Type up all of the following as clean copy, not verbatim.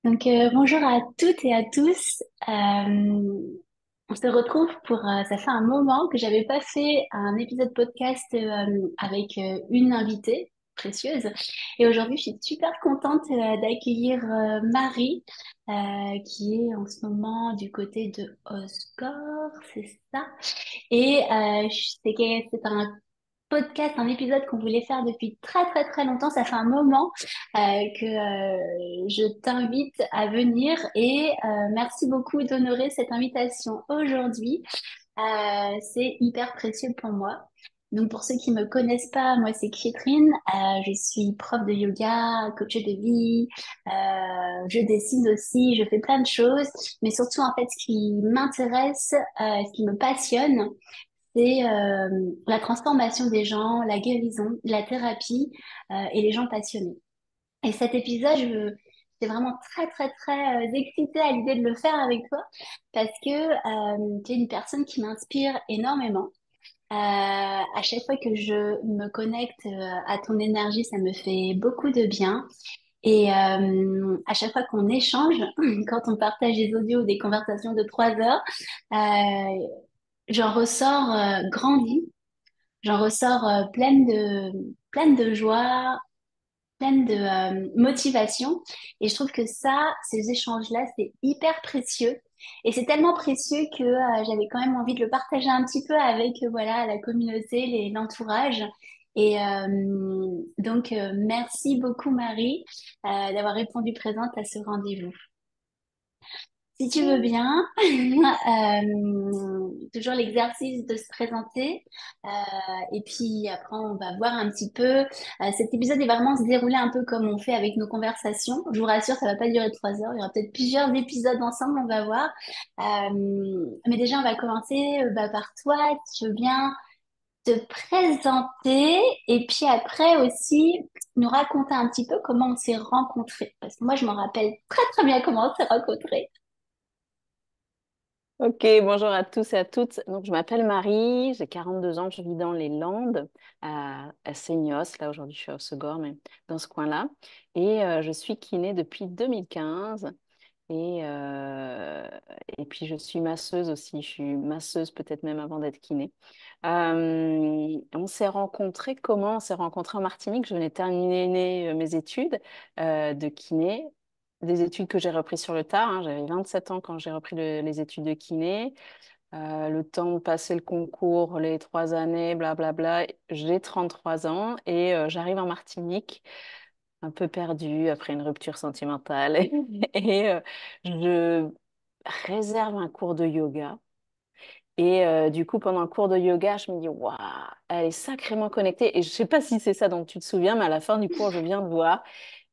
Bonjour à toutes et à tous. On se retrouve ça fait un moment que j'avais pas fait un épisode podcast avec une invitée précieuse. Et aujourd'hui, je suis super contente d'accueillir Marie, qui est en ce moment du côté de Osgore, c'est ça. Et c'est un podcast, un épisode qu'on voulait faire depuis très très très longtemps. Ça fait un moment que je t'invite à venir et merci beaucoup d'honorer cette invitation aujourd'hui. C'est hyper précieux pour moi. Donc pour ceux qui me connaissent pas, moi c'est Catherine. Je suis prof de yoga, coach de vie. Je dessine aussi, je fais plein de choses. Mais surtout en fait, ce qui m'intéresse, ce qui me passionne, c'est la transformation des gens, la guérison, la thérapie et les gens passionnés. Et cet épisode, j'étais vraiment très, très, très excitée à l'idée de le faire avec toi parce que tu es une personne qui m'inspire énormément. À chaque fois que je me connecte à ton énergie, ça me fait beaucoup de bien. Et à chaque fois qu'on échange, quand on partage des audios ou des conversations de 3 heures, j'en ressors grandie, j'en ressors pleine de joie, pleine de motivation. Et je trouve que ça, ces échanges-là, c'est hyper précieux. Et c'est tellement précieux que j'avais quand même envie de le partager un petit peu avec voilà, la communauté, l'entourage. Et merci beaucoup Marie d'avoir répondu présente à ce rendez-vous. Si tu veux bien, toujours l'exercice de se présenter. euh, et puis après, on va voir un petit peu. Cet épisode, il va vraiment se dérouler un peu comme on fait avec nos conversations. Je vous rassure, ça va pas durer 3 heures. Il y aura peut-être plusieurs épisodes ensemble, on va voir. Mais déjà, on va commencer par toi. Si tu veux bien te présenter et puis après aussi nous raconter un petit peu comment on s'est rencontrés. Parce que moi, je me rappelle très très bien comment on s'est rencontrés. Ok, bonjour à tous et à toutes. Donc, je m'appelle Marie, j'ai 42 ans, je vis dans les Landes, à Seignos. Là, aujourd'hui, je suis à Hossegor, mais dans ce coin-là. Et je suis kiné depuis 2015. Et, euh, et puis, je suis masseuse aussi. Je suis masseuse peut-être même avant d'être kiné. On s'est rencontrés comment? On s'est rencontrés en Martinique. Je venais de terminer mes études de kiné, des études que j'ai reprises sur le tard, hein. J'avais 27 ans quand j'ai repris les études de kiné. Le temps de passer le concours, les 3 années, blablabla. J'ai 33 ans et j'arrive en Martinique un peu perdue après une rupture sentimentale. Et je réserve un cours de yoga. Et du coup, pendant le cours de yoga, je me dis, waouh, elle est sacrément connectée. Et je sais pas si c'est ça dont tu te souviens, mais à la fin du cours, je viens de voir.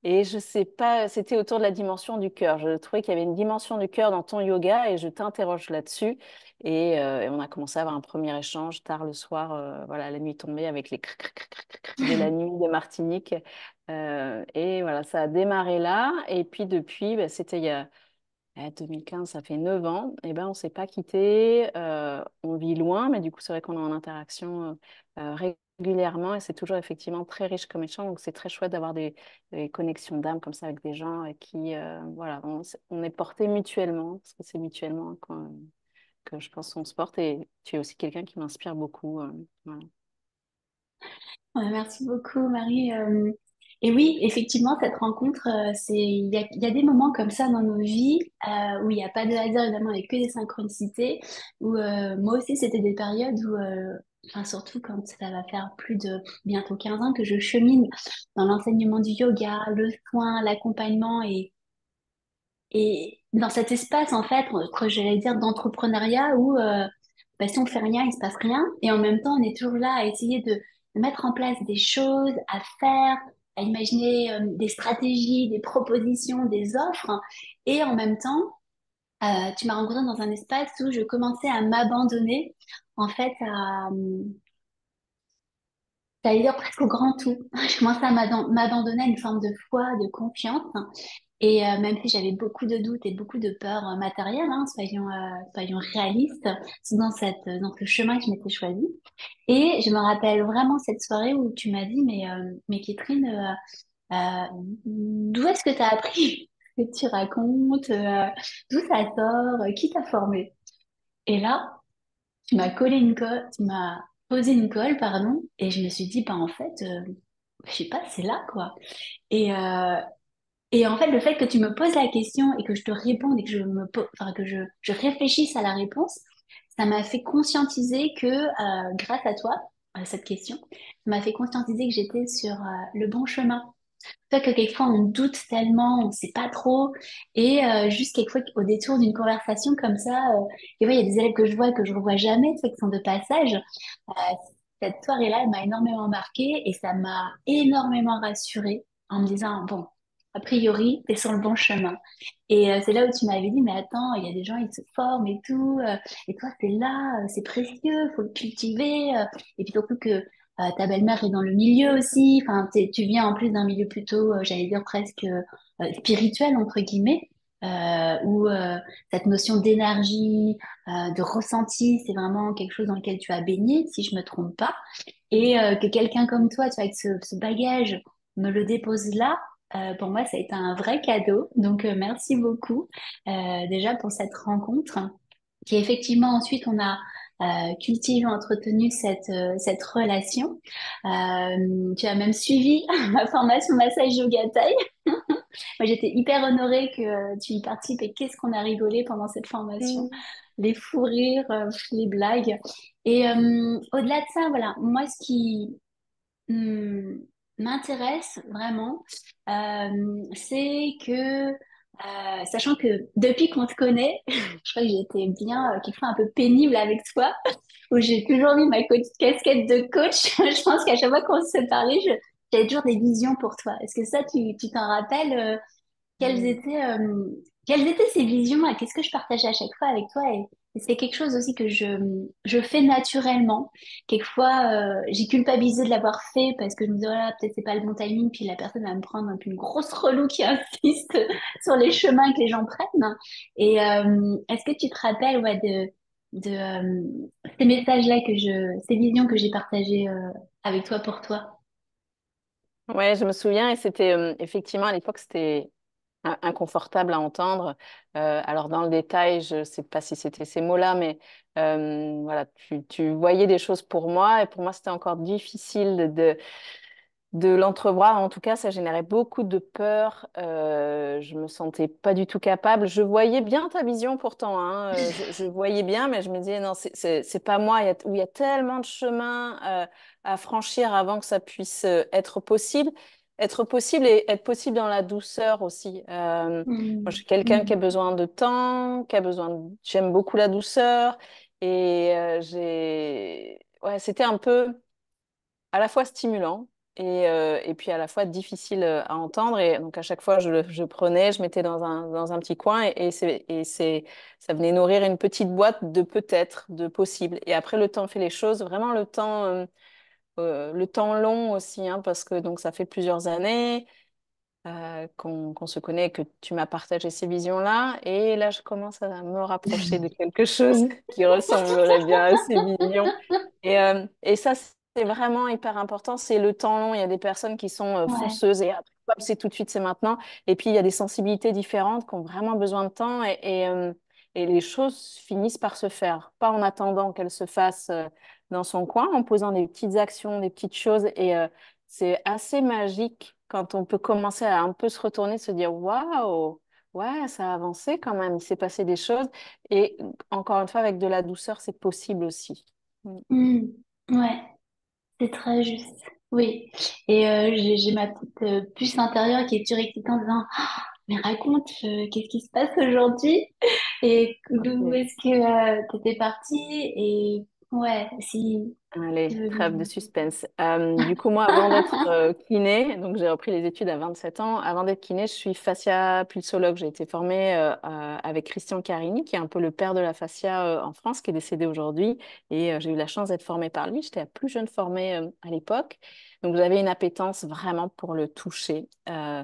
Et je sais pas, c'était autour de la dimension du cœur. Je trouvais qu'il y avait une dimension du cœur dans ton yoga et je t'interroge là-dessus. Et on a commencé à avoir un premier échange tard le soir, voilà, la nuit tombée avec les cric, cric, cric, cric, cric de la nuit de Martinique. Et voilà, ça a démarré là. Et puis depuis, bah, c'était il y a 2015, ça fait 9 ans. Et ben, on s'est pas quitté. On vit loin, mais du coup, c'est vrai qu'on est en interaction régulièrement et c'est toujours effectivement très riche comme échange. Donc, c'est très chouette d'avoir des connexions d'âme comme ça avec des gens qui, voilà, on est portés mutuellement, parce que c'est mutuellement que je pense qu'on se porte. Et tu es aussi quelqu'un qui m'inspire beaucoup. Voilà. Ouais, merci beaucoup, Marie. Et oui, effectivement, cette rencontre, il y a des moments comme ça dans nos vies où il n'y a pas de hasard, évidemment, avec que des synchronicités. Où moi aussi, c'était des périodes où, enfin, surtout quand ça va faire plus de bientôt 15 ans que je chemine dans l'enseignement du yoga, le soin, l'accompagnement et dans cet espace, en fait, que j'allais dire d'entrepreneuriat où si on fait rien, il se passe rien. Et en même temps, on est toujours là à essayer de mettre en place des choses, à faire, à imaginer des stratégies, des propositions, des offres. Et en même temps, tu m'as rencontré dans un espace où je commençais à m'abandonner, en fait, j'allais dire presque au grand tout. Je commençais à m'abandonner à une forme de foi, de confiance. Et même si j'avais beaucoup de doutes et beaucoup de peurs matérielles, hein, soyons réalistes, c'est dans ce chemin que je m'étais choisi. Et je me rappelle vraiment cette soirée où tu m'as dit, mais Catherine, d'où est-ce que tu as appris? que tu racontes, d'où ça sort, qui t'a formé? Et là, tu m'as posé une colle, pardon, et je me suis dit, bah en fait, je sais pas, c'est là, quoi. Et, euh, et en fait, le fait que tu me poses la question et que je te réponde et que enfin, que je réfléchisse à la réponse, ça m'a fait conscientiser que, grâce à toi, à cette question, ça m'a fait conscientiser que j'étais sur, le bon chemin. Fait que quelquefois on doute tellement, on sait pas trop, et juste quelquefois au détour d'une conversation comme ça, et ouais, il y a des élèves que je vois et que je revois jamais, fait qui sont de passage. Euh, cette soirée-là, elle m'a énormément marquée et ça m'a énormément rassurée en me disant, bon, a priori, t'es sur le bon chemin. Et c'est là où tu m'avais dit, mais attends, il y a des gens, ils se forment et tout, et toi, t'es là, c'est précieux, faut le cultiver. Et puis surtout que ta belle-mère est dans le milieu aussi, enfin, tu viens en plus d'un milieu plutôt, j'allais dire presque spirituel, entre guillemets, où cette notion d'énergie, de ressenti, c'est vraiment quelque chose dans lequel tu as baigné, si je me trompe pas. Et que quelqu'un comme toi, tu vois, avec ce bagage, me le dépose là, pour moi, ça a été un vrai cadeau. Donc, merci beaucoup déjà pour cette rencontre. Qui effectivement, ensuite, on a cultivé, entretenu cette relation. Tu as même suivi ma formation massage yoga Thai. Moi, j'étais hyper honorée que tu y participes et qu'est-ce qu'on a rigolé pendant cette formation. Mm. Les fous rires, les blagues. Et au-delà de ça, voilà, moi, ce qui m'intéresse vraiment, c'est que, sachant que depuis qu'on te connaît, je crois que j'ai été bien, quelquefois un peu pénible avec toi, où j'ai toujours mis casquette de coach. Je pense qu'à chaque fois qu'on se parlait, j'avais toujours des visions pour toi. Est-ce que ça, tu t'en rappelles, quelles Mm. étaient, quelles étaient ces visions et qu'est-ce que je partageais à chaque fois avec toi et c'est quelque chose aussi que je fais naturellement. Quelquefois, j'ai culpabilisé de l'avoir fait parce que je me disais, voilà, peut-être c'est pas le bon timing, puis la personne va me prendre un peu une grosse relou qui insiste sur les chemins que les gens prennent. Et est-ce que tu te rappelles ouais, de ces messages-là ces visions que j'ai partagées avec toi pour toi? Ouais, je me souviens et c'était effectivement à l'époque, c'était inconfortable à entendre. Alors dans le détail, je ne sais pas si c'était ces mots-là, mais voilà, tu voyais des choses pour moi et pour moi c'était encore difficile de l'entrevoir. En tout cas, ça générait beaucoup de peur. Je me sentais pas du tout capable. Je voyais bien ta vision pourtant, hein. Je voyais bien, mais je me disais non, c'est pas moi. Où il y a tellement de chemin à franchir avant que ça puisse être possible. Être possible et être possible dans la douceur aussi. Moi, je Mm, suis quelqu'un qui a mm, besoin de temps, qui a besoin j'aime beaucoup la douceur. Et ouais, c'était un peu à la fois stimulant et puis à la fois difficile à entendre. Et donc à chaque fois, je prenais, je mettais dans un petit coin ça venait nourrir une petite boîte de peut-être, de possible. Et après, le temps fait les choses, vraiment le temps long aussi, hein, parce que donc ça fait plusieurs années qu'on se connaît, que tu m'as partagé ces visions-là. Et là, je commence à me rapprocher de quelque chose qui ressemblerait bien à ces visions. Et ça, c'est vraiment hyper important. C'est le temps long. Il y a des personnes qui sont ouais. fonceuses et hop, c'est tout de suite, c'est maintenant. Et puis, il y a des sensibilités différentes qui ont vraiment besoin de temps. Et les choses finissent par se faire. Pas en attendant qu'elles se fassent dans son coin, en posant des petites actions, des petites choses. Et c'est assez magique quand on peut commencer à un peu se retourner, se dire, waouh, ouais, ça a avancé quand même. Il s'est passé des choses. Et encore une fois, avec de la douceur, c'est possible aussi. Mm. Mm, ouais. C'est très juste. Oui. Et j'ai ma petite puce intérieure qui est surexcitante en disant, ah, mais raconte, qu'est-ce qui se passe aujourd'hui? Et d'où Ok. est-ce que t'étais partie? Et ouais, si tu Allez, veux trêve de bien. suspense. Du coup, moi, avant d'être kiné, donc j'ai repris les études à 27 ans. Avant d'être kiné, je suis fascia-pulsologue. J'ai été formée avec Christian Carini, qui est un peu le père de la fascia en France, qui est décédé aujourd'hui. Et j'ai eu la chance d'être formée par lui. J'étais la plus jeune formée à l'époque. Donc j'avais une appétence vraiment pour le toucher. Mm.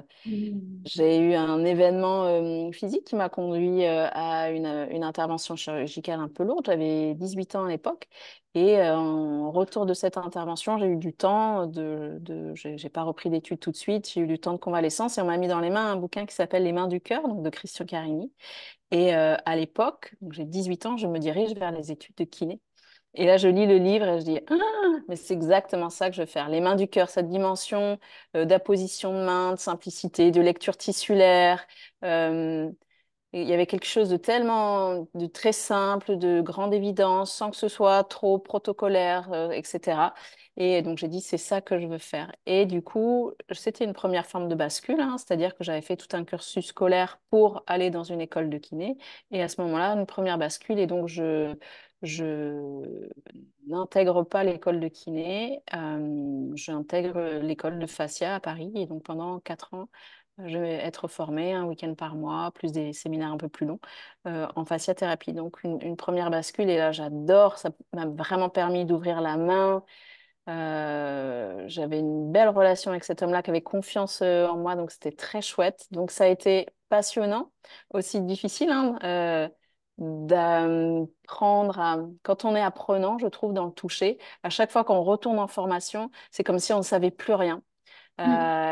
J'ai eu un événement physique qui m'a conduit à une intervention chirurgicale un peu lourde. J'avais 18 ans à l'époque. Et en retour de cette intervention, j'ai eu du temps j'ai pas repris d'études tout de suite. J'ai eu du temps de convalescence et on m'a mis dans les mains un bouquin qui s'appelle Les Mains du cœur, donc de Christian Carini. Et à l'époque, donc j'ai 18 ans, je me dirige vers les études de kiné. Et là, je lis le livre et je dis, ah, mais c'est exactement ça que je veux faire. Les mains du cœur, cette dimension d'apposition de main, de simplicité, de lecture tissulaire. euh, il y avait quelque chose de tellement, de très simple, de grande évidence, sans que ce soit trop protocolaire, etc. Et donc, j'ai dit, c'est ça que je veux faire. Et du coup, c'était une première forme de bascule, hein, c'est-à-dire que j'avais fait tout un cursus scolaire pour aller dans une école de kiné. Et à ce moment-là, une première bascule. Et donc, je n'intègre pas l'école de kiné, j'intègre l'école de fascia à Paris. Et donc, pendant 4 ans, je vais être formée un week-end par mois, plus des séminaires un peu plus longs en fasciathérapie. Donc, une première bascule. Et là, j'adore. Ça m'a vraiment permis d'ouvrir la main. J'avais une belle relation avec cet homme-là qui avait confiance en moi. Donc, c'était très chouette. Donc, ça a été passionnant, aussi difficile, hein, d'apprendre à... Quand on est apprenant, je trouve, dans le toucher, à chaque fois qu'on retourne en formation, c'est comme si on ne savait plus rien. Mm.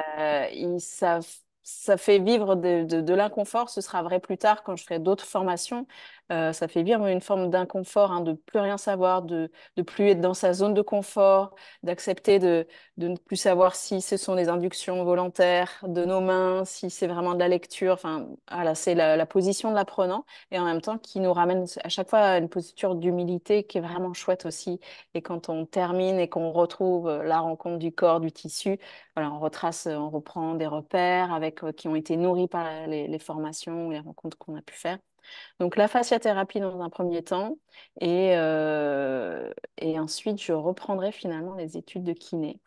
Ça fait vivre de l'inconfort. Ce sera vrai plus tard quand je ferai d'autres formations. Ça fait vivre une forme d'inconfort, hein, de plus rien savoir, de plus être dans sa zone de confort, d'accepter de ne plus savoir si ce sont des inductions volontaires de nos mains, si c'est vraiment de la lecture. Enfin, voilà, c'est la position de l'apprenant et en même temps qui nous ramène à chaque fois à une posture d'humilité qui est vraiment chouette aussi. Et quand on termine et qu'on retrouve la rencontre du corps, du tissu, voilà, on retrace, on reprend des repères avec, qui ont été nourris par les formations ou les rencontres qu'on a pu faire. Donc la fasciathérapie dans un premier temps et ensuite je reprendrai finalement les études de kiné.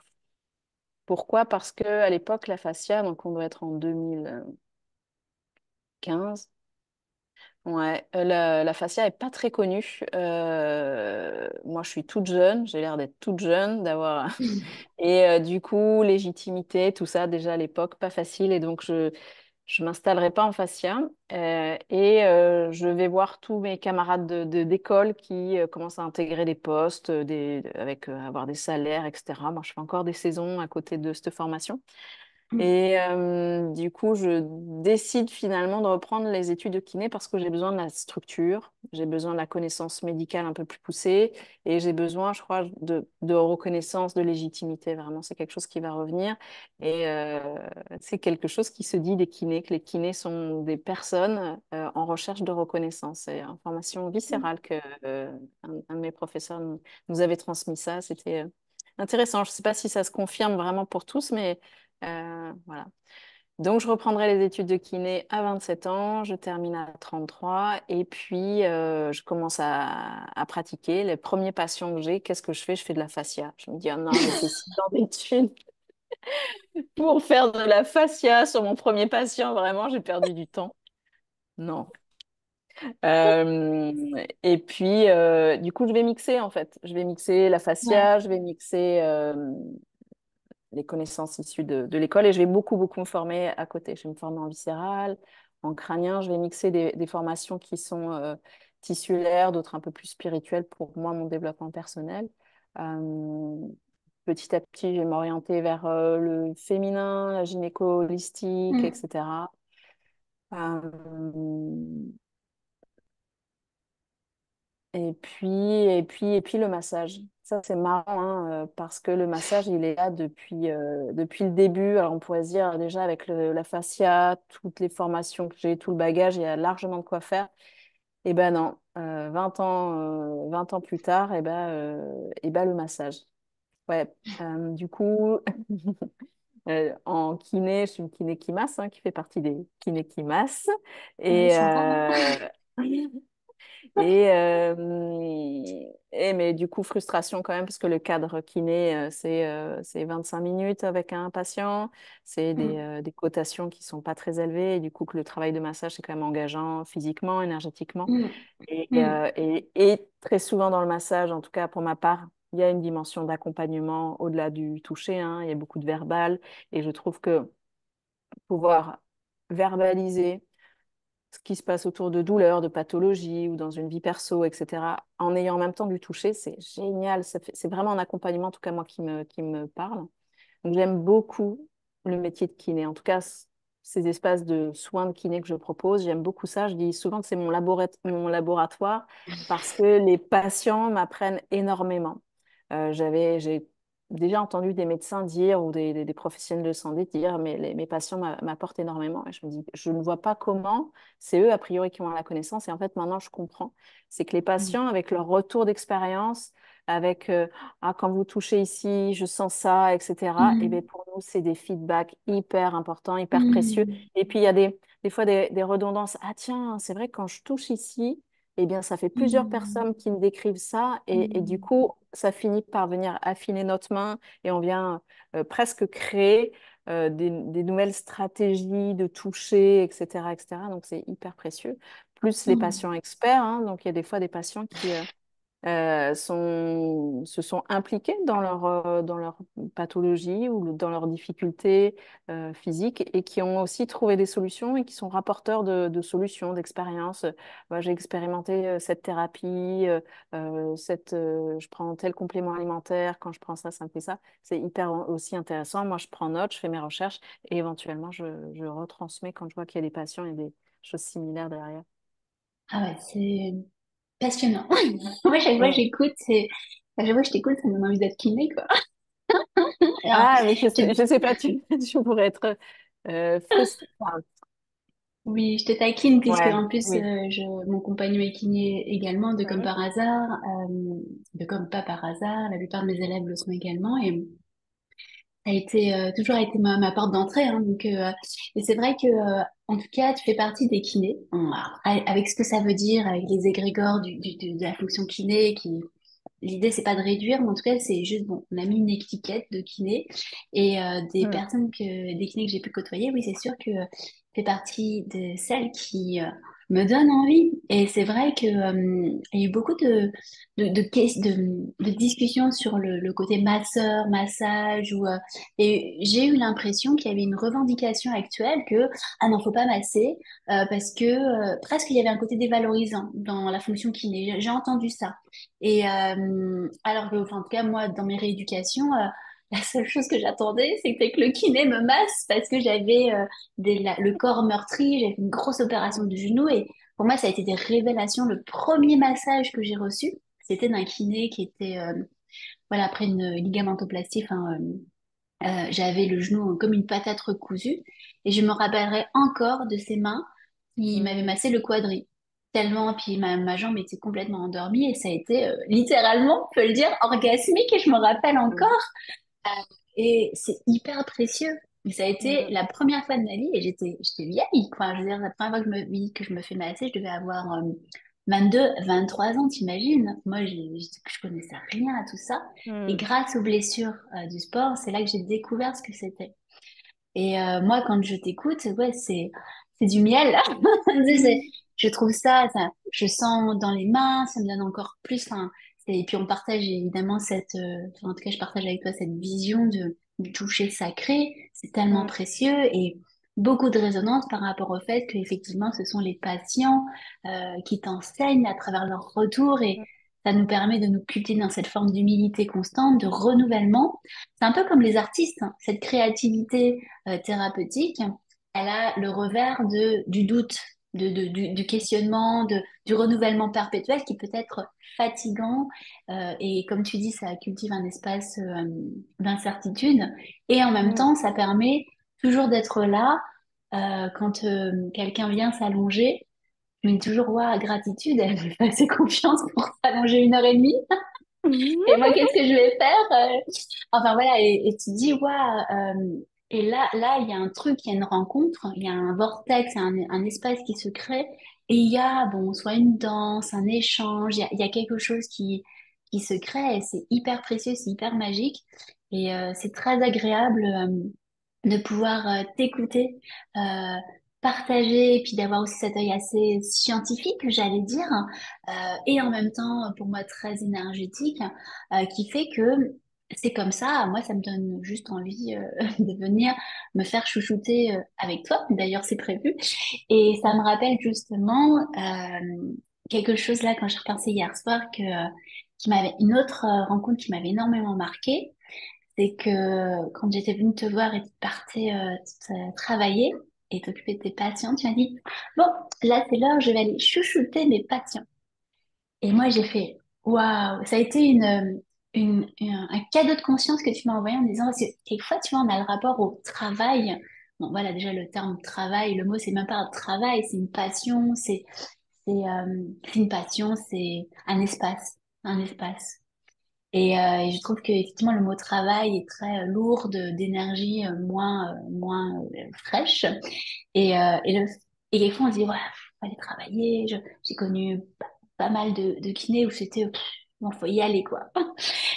Pourquoi? Parce que à l'époque, la fascia, donc on doit être en 2015. Ouais, la fascia est pas très connue. Moi, je suis toute jeune, j'ai l'air d'être toute jeune, d'avoir et du coup légitimité, tout ça déjà à l'époque pas facile et donc je m'installerai pas en fascia je vais voir tous mes camarades d'école qui commencent à intégrer des postes, avec avoir des salaires, etc. Moi, je fais encore des saisons à côté de cette formation. Mm. Et du coup, je décide finalement de reprendre les études de kiné parce que j'ai besoin de la structure, j'ai besoin de la connaissance médicale un peu plus poussée et j'ai besoin, je crois, de reconnaissance, de légitimité. Vraiment, c'est quelque chose qui va revenir. Et c'est quelque chose qui se dit des kinés, que les kinés sont des personnes en recherche de reconnaissance. C'est une information viscérale que un de mes professeurs nous avait transmis ça. C'était intéressant. Je ne sais pas si ça se confirme vraiment pour tous, mais voilà. Donc, je reprendrai les études de kiné à 27 ans, je termine à 33 et puis je commence à pratiquer. Les premiers patients que j'ai, qu'est-ce que je fais? Je fais de la fascia. Je me dis, oh non, j'ai fait 6 ans d'études pour faire de la fascia sur mon premier patient. Vraiment, j'ai perdu du temps. Non. Euh, et puis, du coup, je vais mixer en fait. Je vais mixer la Ouais. fascia, je vais mixer les connaissances issues de l'école et je vais beaucoup, beaucoup me former à côté. Je vais me former en viscéral, en crânien. Je vais mixer des formations qui sont tissulaires, d'autres un peu plus spirituelles pour moi, mon développement personnel. Euh, Petit à petit, je vais m'orienter vers le féminin, la gynéco holistique, Mm. etc. Euh, et puis le massage. Ça, c'est marrant, hein, parce que le massage, il est là depuis le début. Alors, on pourrait se dire, déjà, avec la fascia, toutes les formations que j'ai, tout le bagage, il y a largement de quoi faire. Eh ben non, 20 ans plus tard, eh ben, le massage. Ouais, du coup, en kiné, je suis une kiné qui masse, hein, qui fait partie des kinés qui massent. Oui, Et, je comprends. mais du coup, frustration quand même, parce que le cadre kiné, c'est 25 minutes avec un patient, c'est Mm. des cotations qui sont pas très élevées, et du coup, que le travail de massage, c'est quand même engageant physiquement, énergétiquement. Mm. Et, Mm. euh, et, et très souvent dans le massage, en tout cas pour ma part, il y a une dimension d'accompagnement au-delà du toucher, hein. Il y a beaucoup de verbal et je trouve que pouvoir verbaliser ce qui se passe autour de douleurs, de pathologies ou dans une vie perso, etc., en ayant en même temps du toucher, c'est génial. C'est vraiment un accompagnement, en tout cas moi, qui me parle. Donc, j'aime beaucoup le métier de kiné. En tout cas, ces espaces de soins de kiné que je propose, j'aime beaucoup ça. Je dis souvent que c'est mon laboratoire parce que les patients m'apprennent énormément. J'ai déjà entendu des médecins dire ou des professionnels de santé dire, mais mes patients m'apportent énormément. Et je me dis, je ne vois pas comment. C'est eux, a priori, qui ont la connaissance. Et en fait, maintenant, je comprends. C'est que les Mm. patients, avec leur retour d'expérience, avec ah, quand vous touchez ici, je sens ça, etc. Et bien Mm. pour nous, c'est des feedbacks hyper importants, hyper précieux. Mm. Et puis il y a des fois des redondances. Ah tiens, c'est vrai que quand je touche ici, eh bien ça fait plusieurs Mm. personnes qui me décrivent ça. Et du Mm. coup, ça finit par venir affiner notre main et on vient presque créer des nouvelles stratégies de toucher, etc., etc. Donc c'est hyper précieux. Plus les Mm. patients experts, hein. Donc il y a des fois des patients qui se sont impliqués dans leur pathologie ou dans leurs difficultés physiques et qui ont aussi trouvé des solutions et qui sont rapporteurs de solutions, d'expériences. J'ai expérimenté cette thérapie, je prends tel complément alimentaire, quand je prends ça, ça me fait ça. C'est hyper aussi intéressant. Moi, je prends note, je fais mes recherches et éventuellement, je retransmets quand je vois qu'il y a des patients et des choses similaires derrière. Ah ouais, c'est passionnant. Moi, chaque fois que Mm. j'écoute, à chaque fois que je t'écoute, ça me donne envie d'être kiné, quoi. Alors, Ah, mais je- je sais pas, tu pourrais être frustrée. Enfin, oui, je te taquine puisque ouais, en plus, oui. mon compagnon est kiné également, de comme Mhm. par hasard, de comme pas par hasard. La plupart de mes élèves le sont également et ça a été toujours été ma porte d'entrée. Hein, donc, et c'est vrai que en tout cas, tu fais partie des kinés. Bon, alors, avec ce que ça veut dire, avec les égrégores de la fonction kiné qui l'idée, c'est pas de réduire, mais en tout cas, c'est juste, bon, on a mis une étiquette de kiné et Mhm. des kinés que j'ai pu côtoyer, oui, c'est sûr que fait partie de celles qui me donnent envie. Et c'est vrai que il y a eu beaucoup de discussions sur le côté masseur, massage, et j'ai eu l'impression qu'il y avait une revendication actuelle que, ah non, faut pas masser, parce que presque il y avait un côté dévalorisant dans la fonction kiné. J'ai entendu ça. Et alors que, enfin, en tout cas, moi, dans mes rééducations, la seule chose que j'attendais, c'était que le kiné me masse parce que j'avais le corps meurtri, j'avais fait une grosse opération du genou et pour moi, ça a été des révélations. Le premier massage que j'ai reçu, c'était d'un kiné qui était, voilà, après une ligamentoplastie, enfin, j'avais le genou comme une patate recousue et je me rappellerai encore de ses mains qui m'avaient Mhm. massé le quadri. Tellement, puis ma jambe était complètement endormie et ça a été littéralement, on peut le dire, orgasmique et je me rappelle encore. Mhm. Euh, et c'est hyper précieux. Et ça a été Mhm. la première fois de ma vie et j'étais vieille, quoi. Je veux dire, la première fois que je me fais masser, je devais avoir 22, 23 ans, t'imagines? Moi, je connaissais rien à tout ça. Et Mhm. grâce aux blessures du sport, c'est là que j'ai découvert ce que c'était. Et moi, quand je t'écoute, ouais, c'est du miel. Je trouve je sens dans les mains, ça me donne encore plus. Enfin, et puis on partage évidemment enfin, en tout cas, je partage avec toi cette vision du toucher sacré. C'est tellement Mhm. précieux et beaucoup de résonance par rapport au fait qu'effectivement, ce sont les patients qui t'enseignent à travers leur retour et ça nous permet de nous cultiver dans cette forme d'humilité constante, de renouvellement. C'est un peu comme les artistes, hein. Cette créativité thérapeutique, elle a le revers du doute, du questionnement, du renouvellement perpétuel qui peut être fatigant. Et comme tu dis, ça cultive un espace d'incertitude. Et en même Mhm. temps, ça permet toujours d'être là quand quelqu'un vient s'allonger. Je me dis toujours, waouh, gratitude, elle me fait assez confiance pour s'allonger 1 heure et demie. Et moi, qu'est-ce que je vais faire? Enfin voilà, et tu dis, waouh, et là, il y a un truc, il y a une rencontre, il y a un vortex, un espace qui se crée, et il y a, bon, soit une danse, un échange, il y a quelque chose qui se crée, et c'est hyper précieux, c'est hyper magique, et c'est très agréable de pouvoir t'écouter. partager et puis d'avoir aussi cet œil assez scientifique, j'allais dire, et en même temps pour moi très énergétique, qui fait que c'est comme ça. Moi, ça me donne juste envie de venir me faire chouchouter avec toi. D'ailleurs, c'est prévu. Et ça me rappelle justement quelque chose là quand j'ai repensé hier soir qui m'avait une autre rencontre qui m'avait énormément marqué. C'est que quand j'étais venue te voir et tu partais travailler et t'occuper de tes patients, tu m'as dit, bon, là c'est l'heure, je vais aller chouchouter mes patients. Et moi j'ai fait, waouh, ça a été un cadeau de conscience que tu m'as envoyé en me disant, parce que quelquefois, tu vois, on a le rapport au travail. Bon, voilà, déjà le terme travail, le mot, c'est même pas un travail, c'est une passion, c'est une passion, c'est un espace, un espace. Et je trouve que effectivement le mot travail est très lourd d'énergie, moins fraîche. Et les fois on se dit ouais, faut aller travailler. J'ai connu pas mal de kinés où c'était bon, faut y aller quoi.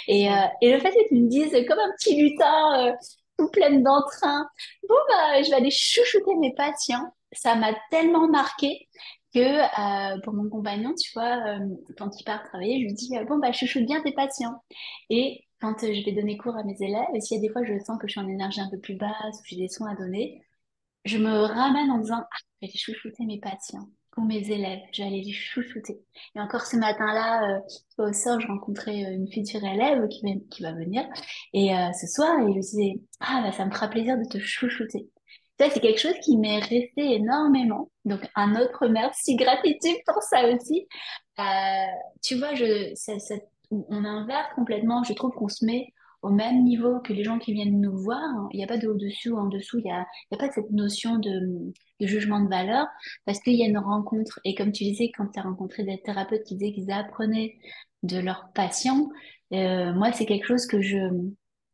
Et le fait que tu me dises comme un petit lutin tout pleine d'entrain, bon bah je vais aller chouchouter mes patients. Ça m'a tellement marqué que pour mon compagnon, tu vois, quand il part travailler, je lui dis bon bah chouchoute bien tes patients. Et quand je vais donner cours à mes élèves, et s'il y a des fois je sens que je suis en énergie un peu plus basse ou j'ai des soins à donner, je me ramène en disant ah, je vais aller chouchouter mes patients ou mes élèves, je vais aller les chouchouter. Et encore ce matin-là, au sort, je rencontrais une future élève qui va venir. Et ce soir, et je lui disais ah bah ça me fera plaisir de te chouchouter. Ça, c'est quelque chose qui m'est resté énormément. Donc, un autre merci, gratitude pour ça aussi. Euh, tu vois, on inverse complètement. Je trouve qu'on se met au même niveau que les gens qui viennent nous voir. Il n'y a pas de au-dessus ou en dessous. Il y a pas cette notion de jugement de valeur parce qu'il y a une rencontre. Et comme tu disais, quand tu as rencontré des thérapeutes qui disaient qu'ils apprenaient de leurs patients, moi, c'est quelque chose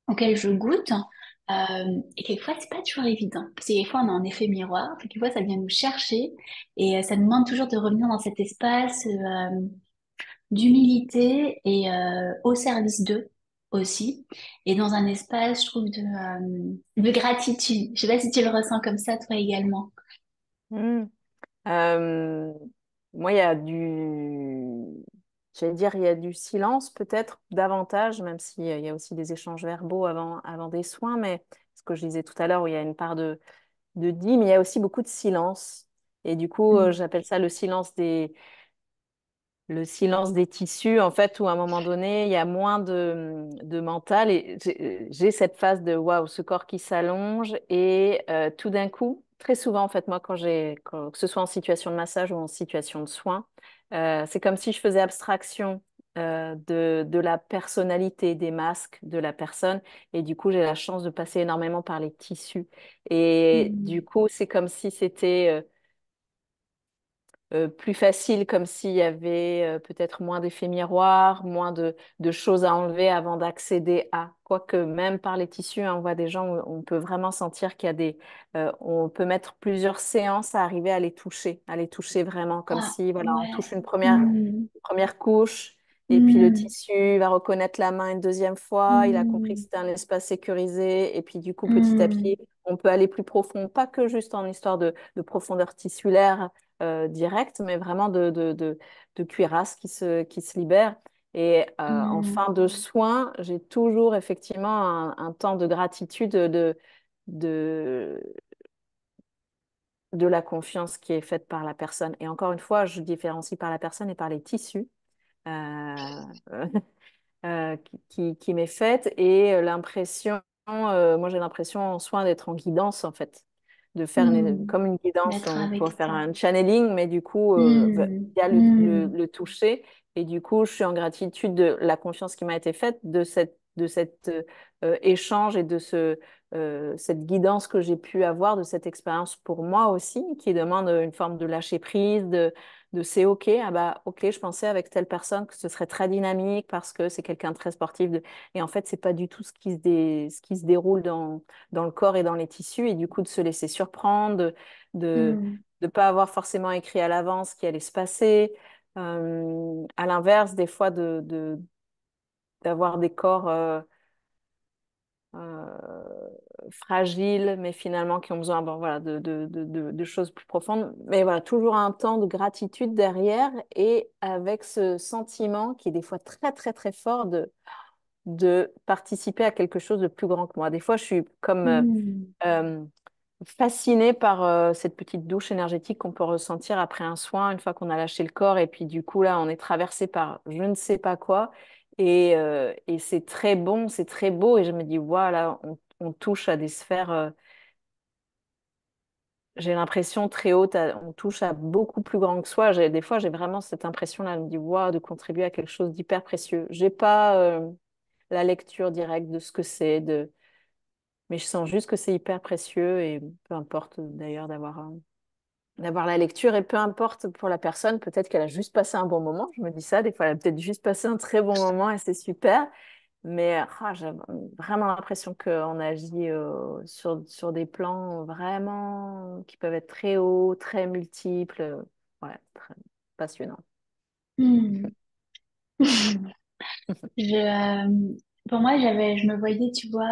auquel je goûte. Et quelquefois, c'est pas toujours évident. Parce que quelquefois, on a un effet miroir. Quelquefois, ça vient nous chercher. Et ça nous demande toujours de revenir dans cet espace d'humilité et au service d'eux aussi. Et dans un espace, je trouve, de gratitude. Je sais pas si tu le ressens comme ça, toi également. Hmm. Euh, Moi, il y a j'allais dire, il y a du silence peut-être davantage, même s'il y a aussi des échanges verbaux avant des soins, mais ce que je disais tout à l'heure, où il y a une part de dit, mais il y a aussi beaucoup de silence. Et du coup, Mm. j'appelle ça le silence des tissus, en fait, où à un moment donné, il y a moins de mental. Et j'ai cette phase de waouh, ce corps qui s'allonge. Et tout d'un coup, très souvent, en fait, moi, que ce soit en situation de massage ou en situation de soins, c'est comme si je faisais abstraction de la personnalité, des masques de la personne. Et du coup, j'ai la chance de passer énormément par les tissus. Et du Mm. coup, c'est comme si c'était plus facile, comme s'il y avait peut-être moins d'effets miroirs, moins de choses à enlever avant d'accéder à. Quoique même par les tissus, hein, on voit des gens où on peut vraiment sentir qu'il y a on peut mettre plusieurs séances à arriver à les toucher vraiment, comme Ah, si voilà, on ouais. touche Mm. une première couche. Et puis le Mm. tissu va reconnaître la main une deuxième fois, il a compris que Mm. c'était un espace sécurisé, et puis du coup, petit à Mm. petit, on peut aller plus profond, pas que juste en histoire de profondeur tissulaire, direct, mais vraiment de cuirasse qui se libère. Et en Mm. fin de soins, j'ai toujours effectivement un temps de gratitude de, de la confiance qui est faite par la personne. Et encore une fois, je différencie par la personne et par les tissus. Euh, qui m'est faite et moi j'ai l'impression en soin d'être en guidance en fait, de faire Mm. comme une guidance, D'être on pourrait avec faire toi. un channeling, mais du coup Mm. via Mm. le toucher et du coup je suis en gratitude de la confiance qui m'a été faite, de cet échange et de cette guidance que j'ai pu avoir, de cette expérience pour moi aussi, qui demande une forme de lâcher prise, de c'est OK, ah bah OK, je pensais avec telle personne que ce serait très dynamique parce que c'est quelqu'un de très sportif. Et en fait, c'est pas du tout ce qui se déroule dans le corps et dans les tissus. Et du coup, de se laisser surprendre, de, Mm. de pas avoir forcément écrit à l'avance ce qui allait se passer. À l'inverse, des fois, d'avoir des corps fragiles, mais finalement qui ont besoin bon, voilà, de choses plus profondes. Mais voilà, toujours un temps de gratitude derrière et avec ce sentiment qui est des fois très, très, très fort de participer à quelque chose de plus grand que moi. Des fois, je suis comme Hmm. euh, fascinée par cette petite douche énergétique qu'on peut ressentir après un soin, une fois qu'on a lâché le corps. Et puis, du coup, là, on est traversé par je ne sais pas quoi. Et c'est très bon, c'est très beau. Et je me dis, voilà, on touche à des sphères, j'ai l'impression très hautes, on touche à beaucoup plus grand que soi. Des fois, j'ai vraiment cette impression-là, je me dis, waouh, de contribuer à quelque chose d'hyper précieux. J'ai pas la lecture directe de ce que c'est, mais je sens juste que c'est hyper précieux et peu importe d'ailleurs d'avoir la lecture et peu importe pour la personne, peut-être qu'elle a juste passé un bon moment. Je me dis ça, des fois, elle a peut-être juste passé un très bon moment et c'est super. Mais j'ai vraiment l'impression qu'on agit sur des plans vraiment qui peuvent être très hauts, très multiples. Ouais, très passionnant. Hmm. Je, pour moi, je me voyais, tu vois,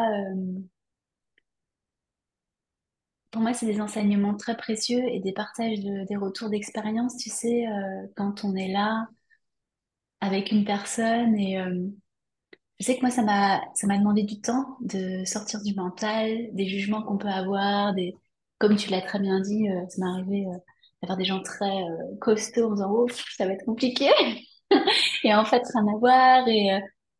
pour moi, c'est des enseignements très précieux et des partages des retours d'expérience, tu sais, quand on est là avec une personne et je sais que moi, ça m'a demandé du temps de sortir du mental, des jugements qu'on peut avoir, comme tu l'as très bien dit, ça m'est arrivé d'avoir des gens très costauds en disant, oh, ça va être compliqué. Et en fait, rien à voir et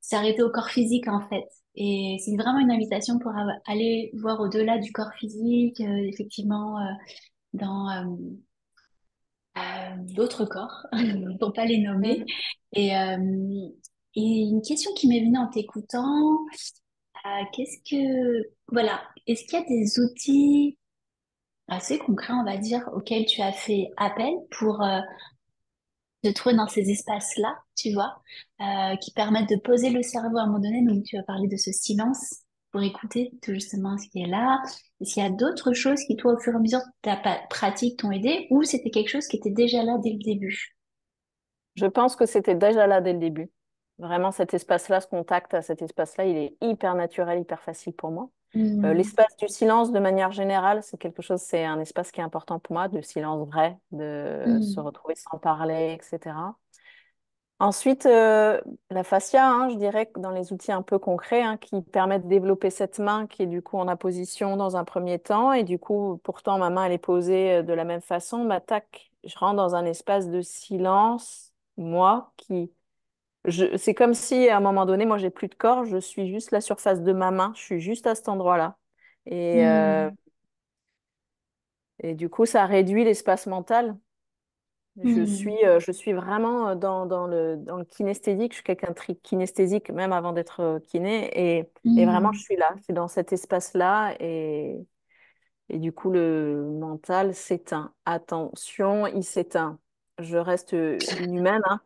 s'arrêter au corps physique, en fait. Et c'est vraiment une invitation pour aller voir au-delà du corps physique, effectivement, dans d'autres corps, pour pas les nommer. Mhm. Et, euh, et une question qui m'est venue en t'écoutant, voilà, est-ce qu'il y a des outils assez concrets, on va dire, auxquels tu as fait appel pour te trouver dans ces espaces-là, tu vois, qui permettent de poser le cerveau à un moment donné. Donc, tu as parlé de ce silence pour écouter tout justement ce qui est là. Est-ce qu'il y a d'autres choses qui, toi, au fur et à mesure de ta pratique, t'ont aidé ou c'était quelque chose qui était déjà là dès le début? Je pense que c'était déjà là dès le début. Vraiment, cet espace-là, ce contact à cet espace-là, il est hyper naturel, hyper facile pour moi. Hmm. L'espace du silence, de manière générale, c'est un espace qui est important pour moi, de silence vrai, de se Hmm. retrouver sans parler, etc. Ensuite, la fascia, hein, je dirais que dans les outils un peu concrets qui permettent de développer cette main qui est du coup en apposition dans un premier temps. Et du coup, pourtant, ma main, elle est posée de la même façon. Ma tac, je rentre dans un espace de silence, moi, c'est comme si à un moment donné, moi, j'ai plus de corps, je suis juste la surface de ma main, je suis juste à cet endroit-là. Et, euh, Hmm. et du coup, ça réduit l'espace mental. Hmm. Je suis vraiment dans le kinesthésique. Je suis quelqu'un de très kinesthésique, même avant d'être kiné. Et vraiment, je Hmm. suis là. Je suis dans cet espace-là. Et du coup, le mental s'éteint. Attention, il s'éteint. Je reste une humaine, hein.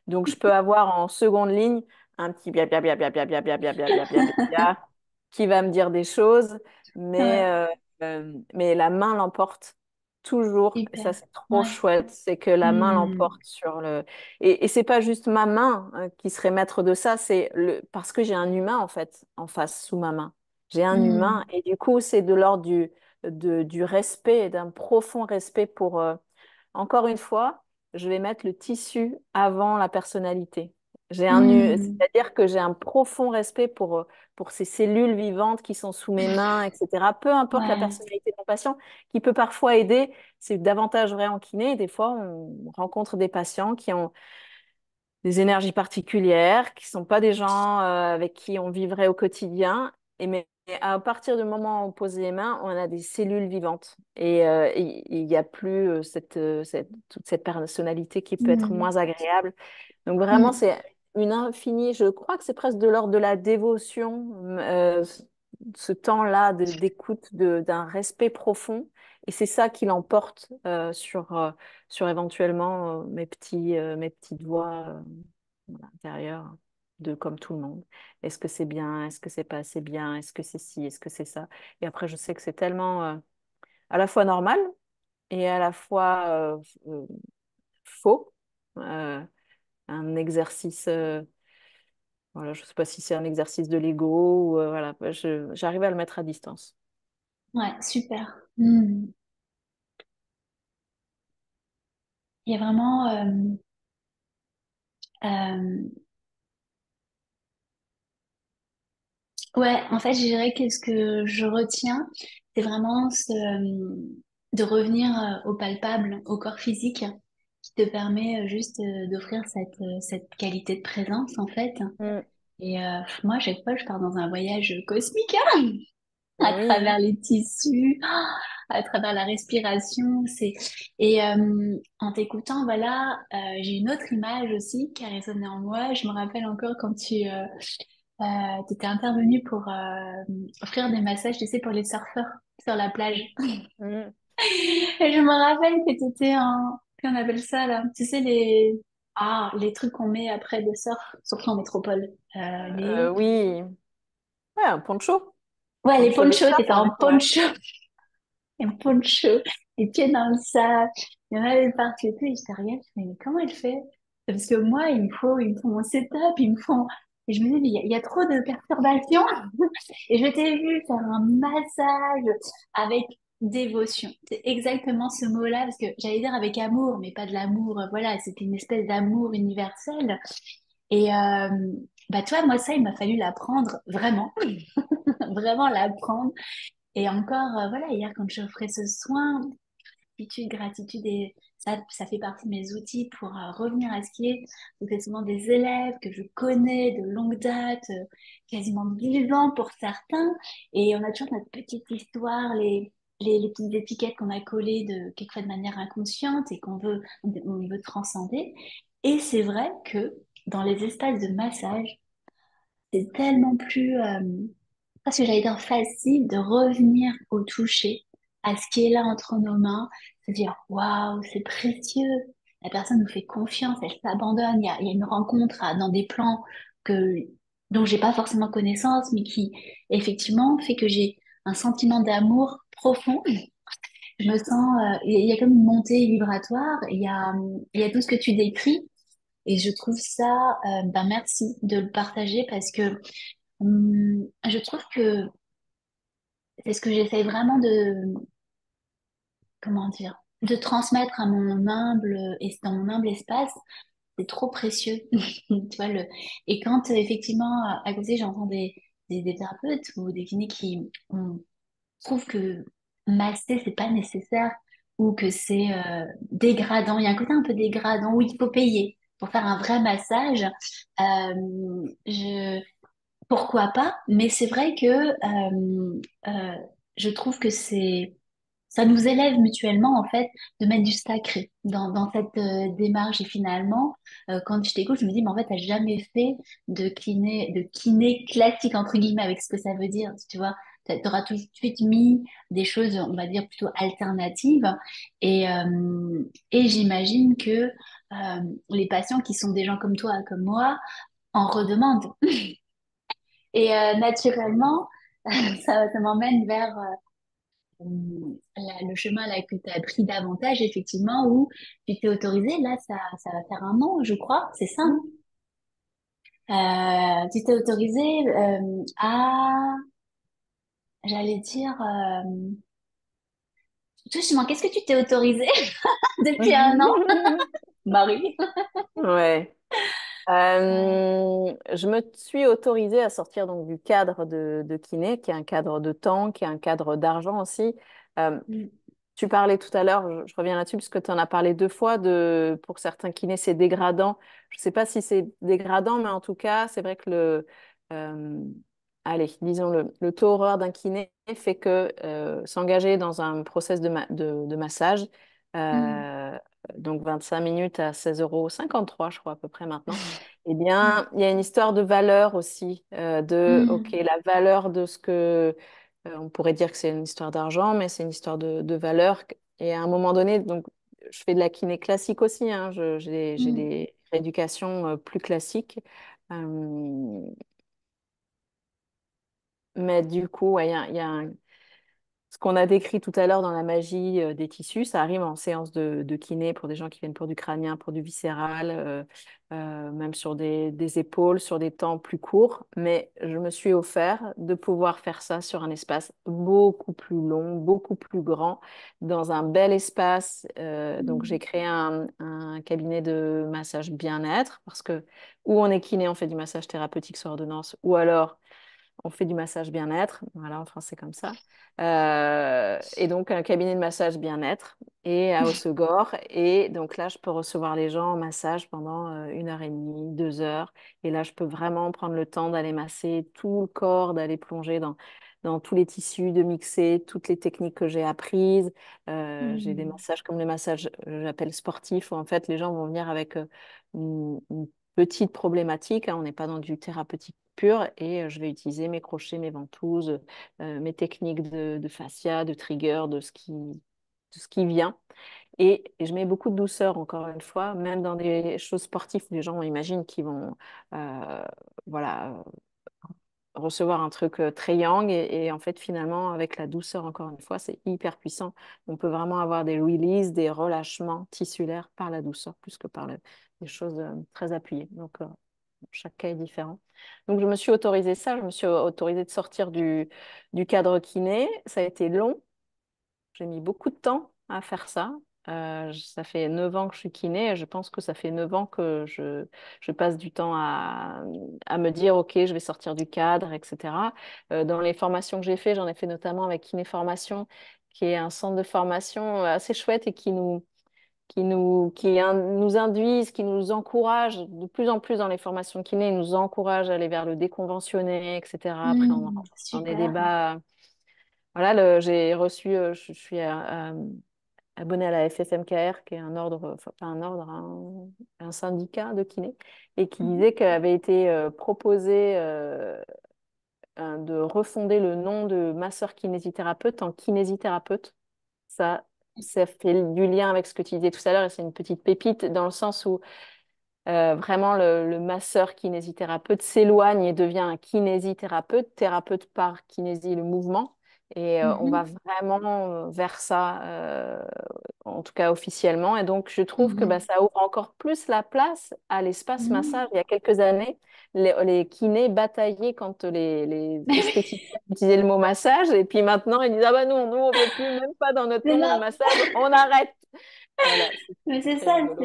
Donc, je peux avoir en seconde ligne un petit bia bia bia bia bia bia bia bia bia bia bia bia bia qui va me dire des choses, Ouais, mais la main l'emporte toujours. Et super. ça, c'est trop Ouais. chouette. C'est que la main Hmm. l'emporte sur le. Et c'est pas juste ma main qui serait maître de ça, parce que j'ai un humain en fait en face sous ma main. J'ai un humain Hmm. et du coup, c'est de l'ordre du respect, d'un profond respect pour. Encore une fois, je vais mettre le tissu avant la personnalité. Hmm. C'est-à-dire que j'ai un profond respect pour ces cellules vivantes qui sont sous mes mains, etc. Peu importe la Ouais. personnalité de mon patient, qui peut parfois aider, c'est davantage vrai en kiné. Des fois, on rencontre des patients qui ont des énergies particulières, qui ne sont pas des gens avec qui on vivrait au quotidien. Mais à partir du moment où on pose les mains, on a des cellules vivantes. Et il n'y a plus toute cette personnalité qui peut être Hmm. moins agréable. Donc vraiment, Hmm. c'est une infinie, je crois que c'est presque de l'ordre de la dévotion, ce temps-là d'écoute, d'un respect profond. Et c'est ça qui l'emporte sur éventuellement mes petites voix intérieures de comme tout le monde. Est-ce que c'est bien? Est-ce que c'est pas assez bien? Est-ce que c'est ci? Est-ce que c'est ça? Et après, je sais que c'est tellement à la fois normal et à la fois faux. Euh, un exercice, voilà, je ne sais pas si c'est un exercice de l'ego ou voilà, j'arrive à le mettre à distance. Ouais, super. Hmm. Il y a vraiment, euh, ouais, en fait, je dirais que ce que je retiens, c'est vraiment de revenir au palpable, au corps physique, qui te permet juste d'offrir cette qualité de présence, en fait. Mm. Et moi, à chaque fois, je pars dans un voyage cosmique, hein, à Oui. travers les tissus, à travers la respiration. Et en t'écoutant, voilà, j'ai une autre image aussi qui a résonné en moi. Je me rappelle encore quand tu étais intervenu pour offrir des massages, tu sais, pour les surfeurs sur la plage. Mm. Et je me rappelle que tu étais en... Qu'on appelle ça, là? Tu sais, les trucs qu'on met après le surf, surtout en métropole. Oui. Ouais, un poncho. Ouais, les Poncho de ponchos, surf, t'étais on en dit. Ouais. poncho. Un poncho, les pieds dans le sable. Il y en avait partout et tout. Et je te regarde, je me dis, mais comment elle fait? Parce que moi, il me faut mon setup, il me faut... Et je me dis, mais il y a trop de perturbations. Et je t'ai vu faire un massage avec dévotion. C'est exactement ce mot-là, parce que j'allais dire avec amour, mais pas de l'amour, voilà, c'était une espèce d'amour universel. Et bah toi, moi, ça, il m'a fallu l'apprendre, vraiment, vraiment l'apprendre. Et encore, voilà, hier, quand je ferai ce soin, gratitude, et ça fait partie de mes outils pour revenir à ce qui est. Donc, c'est souvent des élèves que je connais de longue date, quasiment de 10 ans pour certains. Et on a toujours notre petite histoire, les petites étiquettes qu'on a collées quelquefois de manière inconsciente et on veut transcender. Et c'est vrai que dans les espaces de massage, c'est tellement plus, parce que j'allais dire facile de revenir au toucher, à ce qui est là entre nos mains, se dire waouh, c'est précieux. La personne nous fait confiance, elle s'abandonne. Il y a une rencontre dans des plans que, dont j'ai pas forcément connaissance, mais qui effectivement fait que j'ai un sentiment d'amour profond. Je me sens, il y a comme une montée vibratoire. Il y a tout ce que tu décris. Et je trouve ça, ben merci de le partager parce que je trouve que c'est ce que j'essaye vraiment comment dire, de transmettre à mon humble, et dans mon humble espace. C'est trop précieux, tu vois, et quand effectivement, à côté, j'entends des thérapeutes ou des kinés qui trouvent que masser, c'est pas nécessaire ou que c'est dégradant. Il y a un côté un peu dégradant où il faut payer pour faire un vrai massage. Je Pourquoi pas? Mais c'est vrai que je trouve que ça nous élève mutuellement en fait de mettre du sacré dans cette démarche. Et finalement, quand je t'écoute, je me dis, mais en fait, t'as jamais fait de kiné classique entre guillemets avec ce que ça veut dire. Tu vois, t'auras tout de suite mis des choses, on va dire plutôt alternatives. Et j'imagine que les patients qui sont des gens comme toi, comme moi, en redemandent. Et naturellement, ça m'emmène vers le chemin là que tu as pris davantage, effectivement, où tu t'es autorisé. Là, ça va faire un an, je crois, c'est ça, hein. Tu t'es autorisé j'allais dire, justement, qu'est-ce que tu t'es autorisé depuis un an, Marie? Ouais. Je me suis autorisée à sortir donc du cadre de kiné, qui est un cadre de temps, qui est un cadre d'argent aussi. Euh, Mm, Tu parlais tout à l'heure, je reviens là-dessus parce que tu en as parlé deux fois, pour certains kinés, c'est dégradant. Je ne sais pas si c'est dégradant, mais en tout cas, c'est vrai que euh, allez, disons le taux horaire d'un kiné fait que s'engager dans un process de massage, mm, euh, donc 25 minutes à 16,53 € je crois à peu près maintenant, eh mm, bien, il y a une histoire de valeur aussi, OK, mm, la valeur de ce que on pourrait dire que c'est une histoire d'argent, mais c'est une histoire de valeur. Et à un moment donné, donc, je fais de la kiné classique aussi, hein, j'ai mm, des rééducations plus classiques. Euh, mais du coup, ouais, il y a ce ce qu'on a décrit tout à l'heure dans la magie des tissus, ça arrive en séance de kiné pour des gens qui viennent pour du crânien, pour du viscéral, même sur des épaules, sur des temps plus courts. Mais je me suis offert de pouvoir faire ça sur un espace beaucoup plus long, beaucoup plus grand, dans un bel espace. Donc j'ai Mm. créé un cabinet de massage bien-être parce que où on est kiné, on fait du massage thérapeutique sur ordonnance, ou alors on fait du massage bien-être, voilà, en français comme ça. Et donc, un cabinet de massage bien-être et à Hossegor. Et donc là, je peux recevoir les gens en massage pendant 1 heure et demie, 2 heures. Et là, je peux vraiment prendre le temps d'aller masser tout le corps, d'aller plonger dans tous les tissus, de mixer toutes les techniques que j'ai apprises. J'ai des Mm. massages comme le massage, j'appelle sportif, où en fait, les gens vont venir avec une petite problématique, hein. On n'est pas dans du thérapeutique pur et je vais utiliser mes crochets, mes ventouses, mes techniques de fascia, de trigger, de ce qui vient. Et je mets beaucoup de douceur, encore une fois, même dans des choses sportives où les gens imaginent qu'ils vont euh, voilà, recevoir un truc très yang. Et en fait, finalement, avec la douceur, encore une fois, c'est hyper puissant. On peut vraiment avoir des releases, des relâchements tissulaires par la douceur plus que par des choses très appuyées. Donc, chaque cas est différent. Donc, je me suis autorisée ça. Je me suis autorisée de sortir du cadre kiné. Ça a été long. J'ai mis beaucoup de temps à faire ça. Ça fait 9 ans que je suis kiné et je pense que ça fait 9 ans que je passe du temps à me dire, OK, je vais sortir du cadre, etc. Dans les formations que j'ai fait, j'en ai fait notamment avec Kiné Formation, qui est un centre de formation assez chouette et qui nous induisent, qui nous encouragent de plus en plus dans les formations kiné, ils nous encouragent à aller vers le déconventionné, etc. Après, on Mm. rentre dans des Super. débats. Voilà, j'ai reçu, je suis abonnée à la FFMKR, qui est un ordre, enfin pas un ordre, un syndicat de kiné, et qui Mhm. disait qu'elle avait été proposé de refonder le nom de masseur kinésithérapeute en kinésithérapeute. Ça fait du lien avec ce que tu disais tout à l'heure, et c'est une petite pépite dans le sens où vraiment, le masseur kinésithérapeute s'éloigne et devient un kinésithérapeute, thérapeute par kinésie, le mouvement. Et on va Mhm. vraiment vers ça, en tout cas officiellement. Et donc, je trouve que bah, Mhm. ça ouvre encore plus la place à l'espace massage. Mhm. Il y a quelques années, les kinés bataillaient quand les esthéticiens utilisaient le mot massage. Et puis maintenant, ils disent, ah bah non, nous, on veut plus, même pas dans notre Mais nom, le non, massage, on arrête. Voilà, mais c'est c'est très ça, rigolo.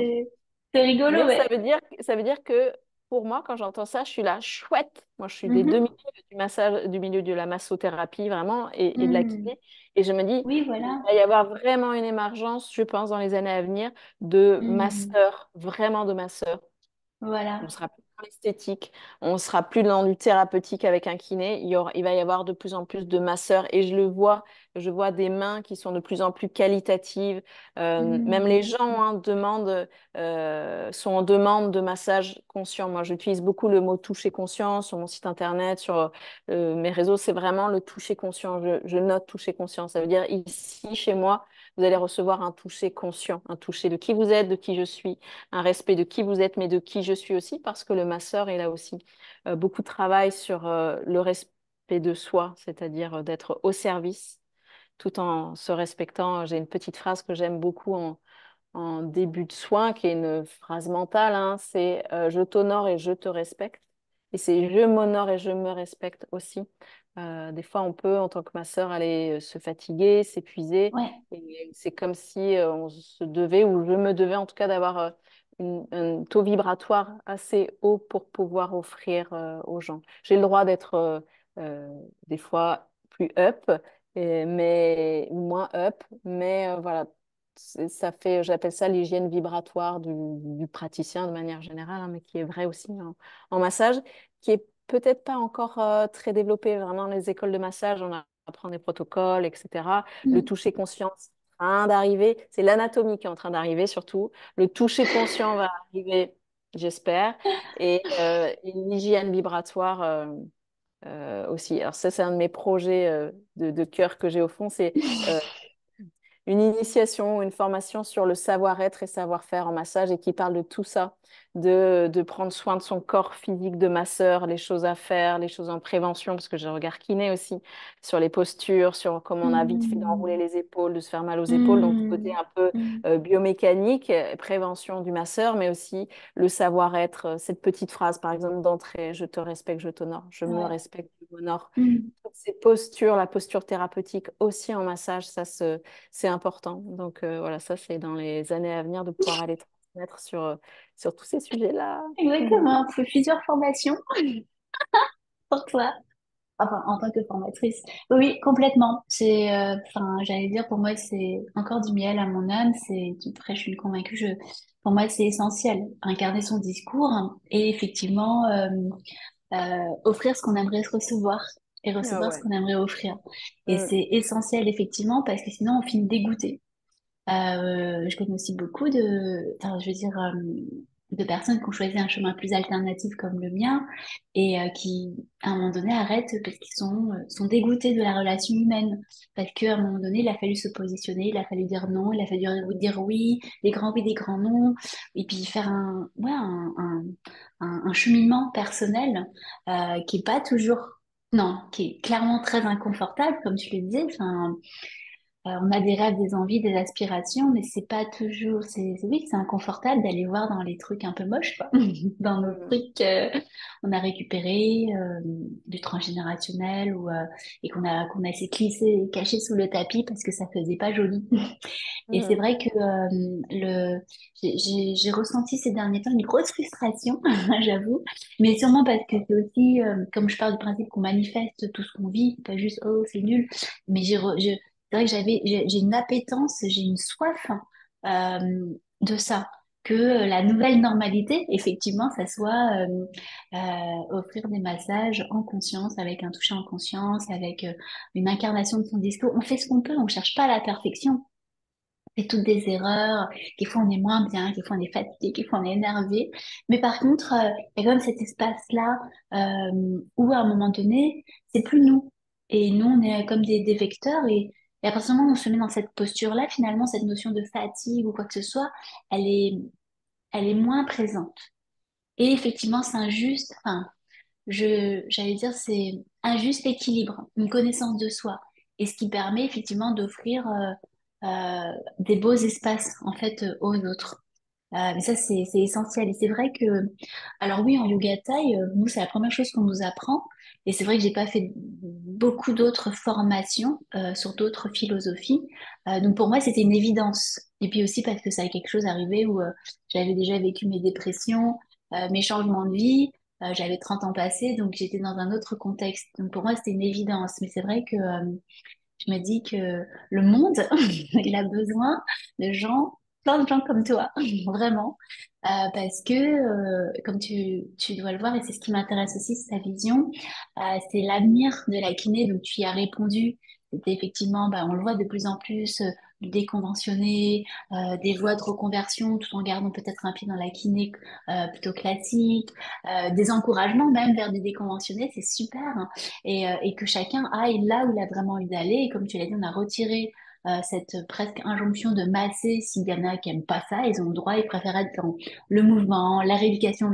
c'est rigolo, Mais ça ouais. veut dire, ça veut dire que pour moi, quand j'entends ça, je suis là, chouette. Moi, je suis des deux Mhm. milieux du massage, du milieu de la massothérapie, vraiment, et de la Mm. kiné. Et je me dis, Oui, il voilà. va y avoir vraiment une émergence, je pense, dans les années à venir, de Mm. masseurs, vraiment de masseurs. On Voilà. sera plus dans l'esthétique, on sera plus dans du thérapeutique avec un kiné. Il va y avoir de plus en plus de masseurs et je le vois. Je vois des mains qui sont de plus en plus qualitatives. Même les Mm. gens sont en demande de massage conscient. Moi, j'utilise beaucoup le mot toucher conscient sur mon site internet, sur mes réseaux. C'est vraiment le toucher conscient. Je note toucher conscient. Ça veut dire ici, chez moi, vous allez recevoir un toucher conscient, un toucher de qui vous êtes, de qui je suis, un respect de qui vous êtes, mais de qui je suis aussi, parce que le masseur, il a aussi beaucoup de travail sur le respect de soi, c'est-à-dire d'être au service, tout en se respectant. J'ai une petite phrase que j'aime beaucoup en début de soin, qui est une phrase mentale, hein, c'est je t'honore et je te respecte. Et c'est je m'honore et je me respecte aussi. Des fois, on peut, en tant que masseur, aller se fatiguer, s'épuiser. Ouais. Et c'est comme si on se devait, ou je me devais en tout cas, d'avoir un taux vibratoire assez haut pour pouvoir offrir aux gens. J'ai le droit d'être des fois plus up, mais ou moins up, mais voilà, ça fait, j'appelle ça l'hygiène vibratoire du praticien de manière générale, hein, mais qui est vrai aussi en massage, qui est peut-être pas encore très développé. Vraiment, les écoles de massage, on apprend des protocoles, etc. Le Mm. toucher conscient, c'est en train d'arriver. C'est l'anatomie qui est en train d'arriver surtout. Le toucher conscient va arriver, j'espère. Et l'hygiène vibratoire aussi. Alors ça, c'est un de mes projets de cœur que j'ai au fond. C'est euh, une initiation, une formation sur le savoir-être et savoir-faire en massage et qui parle de tout ça, de prendre soin de son corps physique de masseur, les choses à faire, les choses en prévention, parce que j'ai un regard kiné aussi, sur les postures, sur comment on a vite fait d'enrouler Hmm. les épaules, de se faire mal aux épaules. Donc, côté Hmm. un peu Hmm. biomécanique, prévention du masseur, mais aussi le savoir-être, cette petite phrase, par exemple, d'entrée, je te respecte, je t'honore, je me Ouais. respecte, je m'honore. Hmm. Toutes ces postures, la posture thérapeutique aussi en massage, c'est important. Donc voilà, ça, c'est dans les années à venir de pouvoir aller transmettre sur tous ces sujets-là. Mhm. Exactement. Il faut plusieurs formations pour toi. Enfin, en tant que formatrice. Oui, oui, complètement. Enfin, j'allais dire, pour moi, c'est encore du miel à mon âme. Après, je suis convaincue, pour moi, c'est essentiel. Incarner son discours hein, et effectivement, offrir ce qu'on aimerait recevoir et Ah recevoir ce ouais. qu'on aimerait offrir. Et Mm. c'est essentiel, effectivement, parce que sinon, on finit dégoûté. Je connais aussi beaucoup enfin, je veux dire, de personnes qui ont choisi un chemin plus alternatif comme le mien et qui, à un moment donné, arrêtent parce qu'ils sont dégoûtés de la relation humaine. Parce qu'à un moment donné, il a fallu se positionner, il a fallu dire non, il a fallu dire oui, des grands oui, des grands non, et puis faire un cheminement personnel qui est pas toujours, non, qui est clairement très inconfortable, comme tu le disais. Enfin, on a des rêves, des envies, des aspirations, mais c'est pas toujours. Oui, c'est inconfortable d'aller voir dans les trucs un peu moches, quoi. Dans nos Mm. trucs, on a récupéré du transgénérationnel ou et qu'on a essayé de glisser et cacher sous le tapis parce que ça faisait pas joli. Et c'est Mm. vrai que j'ai ressenti ces derniers temps une grosse frustration, j'avoue, mais sûrement parce que c'est aussi, comme je pars du principe qu'on manifeste tout ce qu'on vit, pas juste oh c'est nul, mais c'est vrai que j'ai une appétence, j'ai une soif de ça, que la nouvelle normalité, effectivement, ça soit offrir des massages en conscience, avec un toucher en conscience, avec une incarnation de son discours. On fait ce qu'on peut, on cherche pas la perfection fait toutes des erreurs, quelquefois on est moins bien, quelquefois on est fatigué, quelquefois on est énervé. Mais par contre, il y a quand même cet espace-là où à un moment donné, c'est plus nous. Et nous, on est comme des vecteurs et à partir du moment où on se met dans cette posture-là, finalement, cette notion de fatigue ou quoi que ce soit, elle est, elle est moins présente. Et effectivement, c'est injuste. Enfin, j'allais dire, c'est un juste équilibre, une connaissance de soi, et ce qui permet effectivement d'offrir des beaux espaces en fait aux autres. Mais ça, c'est essentiel. Et c'est vrai que, alors oui, en yoga Thai, nous, c'est la première chose qu'on nous apprend. Et c'est vrai que j'ai pas fait beaucoup d'autres formations sur d'autres philosophies. Donc pour moi, c'était une évidence. Et puis aussi parce que ça a quelque chose arrivé où j'avais déjà vécu mes dépressions, mes changements de vie. J'avais 30 ans passés, donc j'étais dans un autre contexte. Donc pour moi, c'était une évidence. Mais c'est vrai que je me dis que le monde, il a besoin de gens, plein de gens comme toi, vraiment. Parce que, comme tu dois le voir, et c'est ce qui m'intéresse aussi, c'est ta vision, c'est l'avenir de la kiné, donc tu y as répondu. C'était effectivement, bah, on le voit de plus en plus, du déconventionné, des voies de reconversion, tout en gardant peut-être un pied dans la kiné plutôt classique, des encouragements même vers des déconventionnés, c'est super, hein et que chacun aille là où il a vraiment envie d'aller. Et comme tu l'as dit, on a retiré cette presque injonction de masser. S'il y en a qui aiment pas ça, ils ont le droit, ils préfèrent être dans le mouvement, la rééducation,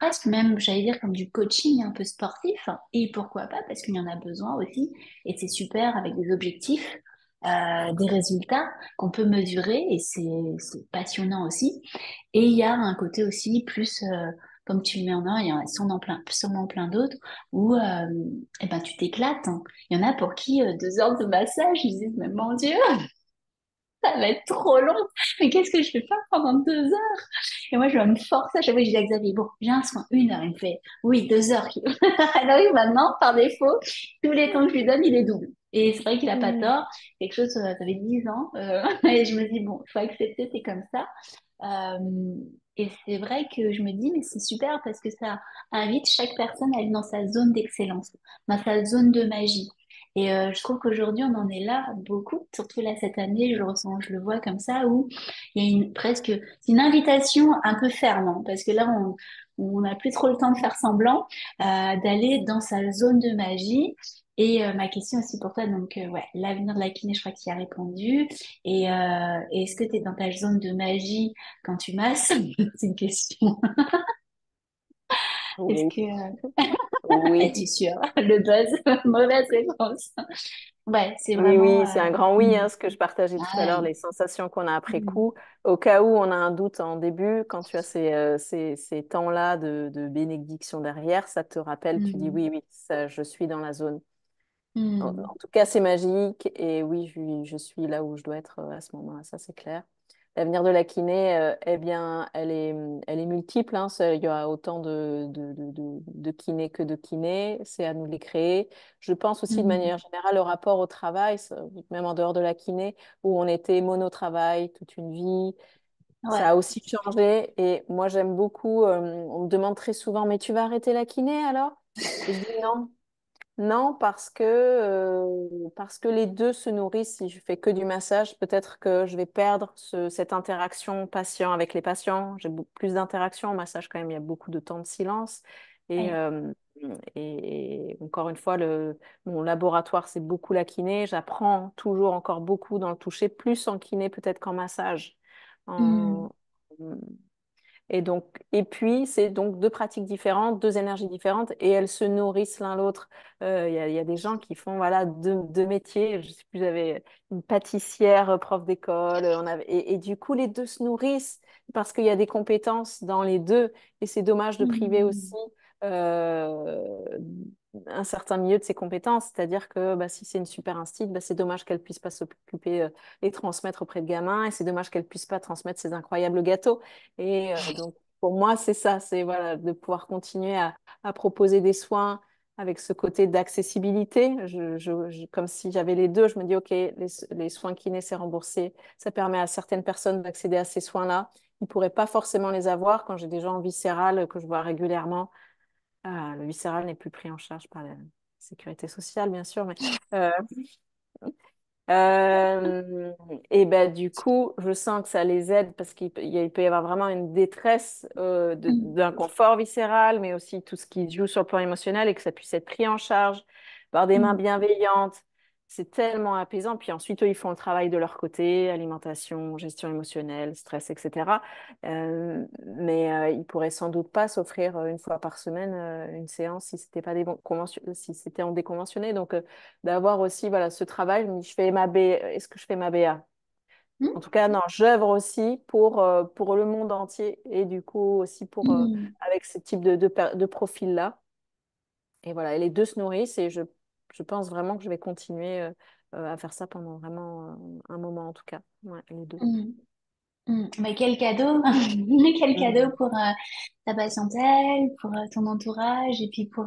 presque même, j'allais dire, comme du coaching un peu sportif. Et pourquoi pas, parce qu'il y en a besoin aussi. Et c'est super avec des objectifs. Des résultats qu'on peut mesurer et c'est passionnant aussi. Et il y a un côté aussi plus, comme tu le mets en un, il y en a sûrement plein d'autres où eh ben, tu t'éclates, hein. Il y en a pour qui 2 heures de massage, ils disent, mais mon Dieu, ça va être trop long. Mais qu'est-ce que je vais faire pendant 2 heures? Et moi, je vais me forcer à chaque fois que je dis à Xavier, bon, j'ai un soin, 1 heure. Il me fait, oui, 2 heures. Alors oui, maintenant, par défaut, tous les temps que je lui donne, il est double. Et c'est vrai qu'il a pas Mm. tort. Quelque chose, ça fait 10 ans. Et je me dis, bon, il faut accepter, c'est comme ça. Euh, et c'est vrai que je me dis, mais c'est super parce que ça invite chaque personne à aller dans sa zone d'excellence, dans sa zone de magie. Et je trouve qu'aujourd'hui, on en est là beaucoup, surtout là cette année, je le ressens, je le vois comme ça, où il y a c'est une invitation un peu ferme, hein, parce que là, on n'a plus trop le temps de faire semblant, d'aller dans sa zone de magie Et ma question aussi pour toi, donc ouais, l'avenir de la kiné, je crois que tu y as répondu. Et est-ce que tu es dans ta zone de magie quand tu masses? C'est une question. Est-ce Oui, que... oui, es-tu sûre? Le buzz, mauvaise réponse. Ouais, c'est oui, vraiment... oui, c'est un grand oui, hein, ce que je partageais tout ah à l'heure, ouais. les sensations qu'on a après Mm, coup. Au cas où on a un doute en début, quand tu as ces temps-là de bénédiction derrière, ça te rappelle, tu dis mm, oui, oui, ça, je suis dans la zone. mm. En tout cas, c'est magique et oui, je suis là où je dois être à ce moment-là, ça c'est clair. L'avenir de la kiné, eh bien, elle est multiple, hein. Il y a autant de kinés que de kinés. C'est à nous de les créer. Je pense aussi de Mm. manière générale au rapport au travail, même en dehors de la kiné, où on était monotravail toute une vie. Ça Ouais. a aussi changé. Et moi, j'aime beaucoup. On me demande très souvent, mais tu vas arrêter la kiné alors? Et je dis non. Non, parce que les deux se nourrissent. Si je fais que du massage, peut-être que je vais perdre cette interaction patient avec les patients. J'ai beaucoup plus d'interaction en massage quand même. Il y a beaucoup de temps de silence. Et, Ouais. euh, et encore une fois, mon laboratoire, c'est beaucoup la kiné. J'apprends toujours encore beaucoup dans le toucher, plus en kiné peut-être qu'en massage. Mm. En- et donc, et puis, c'est donc deux pratiques différentes, deux énergies différentes, et elles se nourrissent l'un l'autre. Il y a des gens qui font voilà deux métiers. Je sais plus, j'avais une pâtissière, prof d'école, et du coup, les deux se nourrissent parce qu'il y a des compétences dans les deux, et c'est dommage de priver aussi Mm. euh, un certain milieu de ses compétences. C'est-à-dire que bah, si c'est une super instite, bah, c'est dommage qu'elle puisse pas s'occuper et transmettre auprès de gamins, et c'est dommage qu'elle puisse pas transmettre ses incroyables gâteaux. Et donc, pour moi, c'est ça, c'est voilà, de pouvoir continuer à proposer des soins avec ce côté d'accessibilité. Comme si j'avais les deux, je me dis, OK, les soins kinés, c'est remboursé. Ça permet à certaines personnes d'accéder à ces soins-là. Ils ne pourraient pas forcément les avoir quand j'ai des gens en viscéral que je vois régulièrement. Ah, le viscéral n'est plus pris en charge par la sécurité sociale, bien sûr, mais euh, euh, et ben, du coup, je sens que ça les aide parce il peut y avoir vraiment une détresse Mm. d'un confort viscéral, mais aussi tout ce qui se joue sur le plan émotionnel et que ça puisse être pris en charge par des mains Mm. bienveillantes. C'est tellement apaisant. Puis ensuite, eux, ils font le travail de leur côté, alimentation, gestion émotionnelle, stress, etc. Mais ils pourraient sans doute pas s'offrir une fois par semaine une séance si c'était pas si c'était en déconventionné. Donc, d'avoir aussi voilà, ce travail. Je me dis, est-ce que je fais ma BA? En Mm. tout cas, non, j'œuvre aussi pour le monde entier et du coup aussi Mm. avec ce type de profil-là. Et voilà, et les deux se nourrissent et je pense vraiment que je vais continuer à faire ça pendant vraiment un moment en tout cas. Ouais, les deux. Mm. Mm. Mais quel cadeau, quel cadeau Mhm. pour ta patientèle, pour ton entourage et puis pour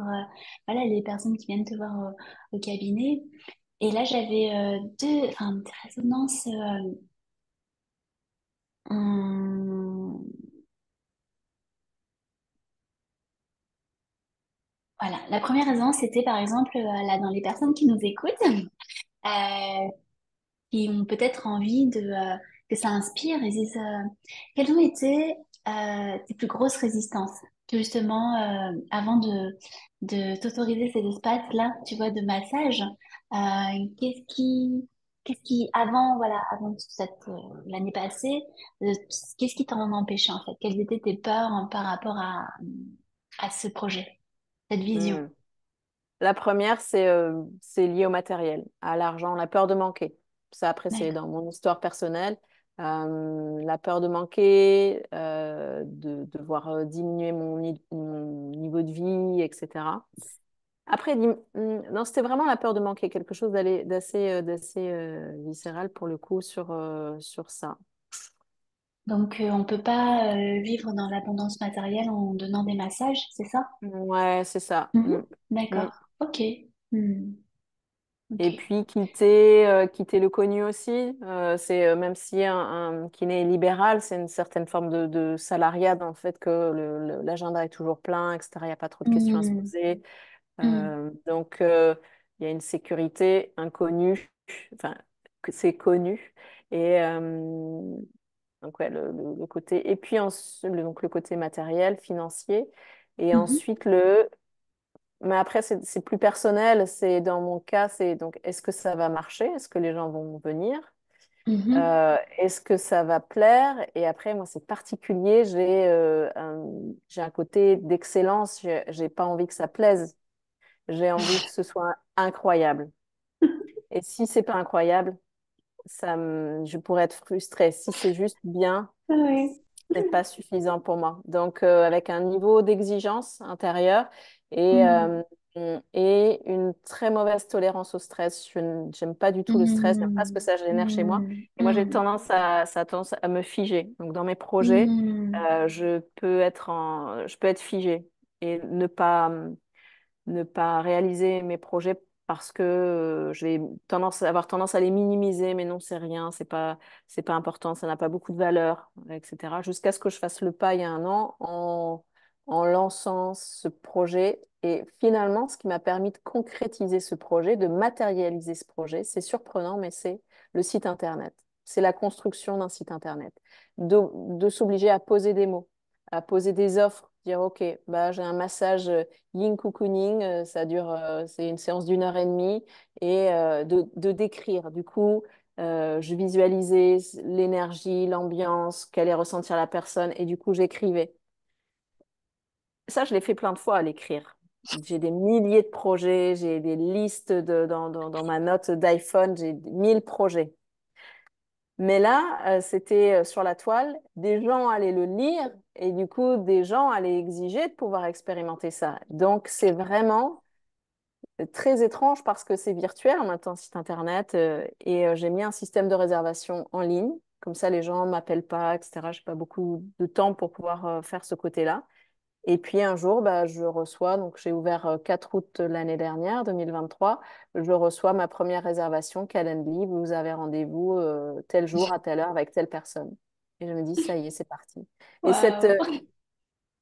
voilà, les personnes qui viennent te voir au cabinet. Et là, j'avais des résonances. Hum, voilà, la première résonance, c'était par exemple là dans les personnes qui nous écoutent, euh, qui ont peut-être envie que ça inspire et disent quelles ont été tes plus grosses résistances que justement avant de t'autoriser ces espaces-là, tu vois, de massage, qu'est-ce qui avant voilà avant l'année passée, qu'est-ce qui t'en empêchait en fait? Quelles étaient tes peurs hein, par rapport à ce projet, cette vision? Mhm. La première, c'est lié au matériel, à l'argent, la peur de manquer. Ça, après, c'est D'accord. dans mon histoire personnelle. La peur de manquer, de voir diminuer mon niveau de vie, etc. Après, non, c'était vraiment la peur de manquer, quelque chose d'assez viscéral pour le coup sur ça. Donc, on peut pas vivre dans l'abondance matérielle en donnant des massages, c'est ça? Ouais, c'est ça. Mhm. Mm. D'accord. Ok. Hmm. Et Ok. puis quitter le connu aussi, même si un kiné est libéral, c'est une certaine forme de salariat dans le fait que l'agenda est toujours plein, etc. Il n'y a pas trop de questions à se Hmm. poser. Hmm. Donc il y a une sécurité inconnue, enfin que c'est connu. Et donc ouais, le côté, et puis donc le côté matériel, financier. Et Mhm. ensuite mais après, c'est plus personnel. C'est dans mon cas, c'est donc est-ce que ça va marcher? Est-ce que les gens vont venir? Mhm. Est-ce que ça va plaire? Et après, moi, c'est particulier. J'ai un côté d'excellence. J'ai pas envie que ça plaise. J'ai envie que ce soit incroyable. Et si c'est pas incroyable, je pourrais être frustrée. Si c'est juste bien, Ouais. c'est pas suffisant pour moi. Donc, avec un niveau d'exigence intérieure et, Mhm. euh, et une très mauvaise tolérance au stress. J'aime pas du tout le stress, j'aime pas ce que Mhm. ça génère chez moi. Mhm. Et moi, j'ai Mhm. tendance ça a tendance à me figer. Donc, dans mes projets, Mhm. je peux être figée et ne pas réaliser mes projets parce que avoir tendance à les minimiser, mais non, c'est rien, c'est pas important, ça n'a pas beaucoup de valeur, etc. Jusqu'à ce que je fasse le pas il y a un an en lançant ce projet. Et finalement, ce qui m'a permis de concrétiser ce projet, de matérialiser ce projet, c'est surprenant, mais c'est le site Internet. C'est la construction d'un site Internet. De s'obliger à poser des mots, à poser des offres, dire, OK, bah, j'ai un massage yin cocooning, c'est une séance d'1 heure et demie, et de décrire. Du coup, je visualisais l'énergie, l'ambiance, qu'allait ressentir la personne, et du coup, j'écrivais. Ça, je l'ai fait plein de fois à l'écrire. J'ai des milliers de projets, j'ai des listes dans ma note d'iPhone, j'ai 1 000 projets. Mais là, c'était sur la toile, des gens allaient le lire et du coup, des gens allaient exiger de pouvoir expérimenter ça. Donc, c'est vraiment très étrange parce que c'est virtuel en même temps, site internet, j'ai mis un système de réservation en ligne. Comme ça, les gens m'appellent pas, etc. J'ai pas beaucoup de temps pour pouvoir faire ce côté-là. Et puis un jour, bah, je reçois, donc j'ai ouvert 4 août l'année dernière, 2023, je reçois ma première réservation Calendly, vous avez rendez-vous tel jour à telle heure avec telle personne. Et je me dis, ça y est, c'est parti. Et cette Waouh.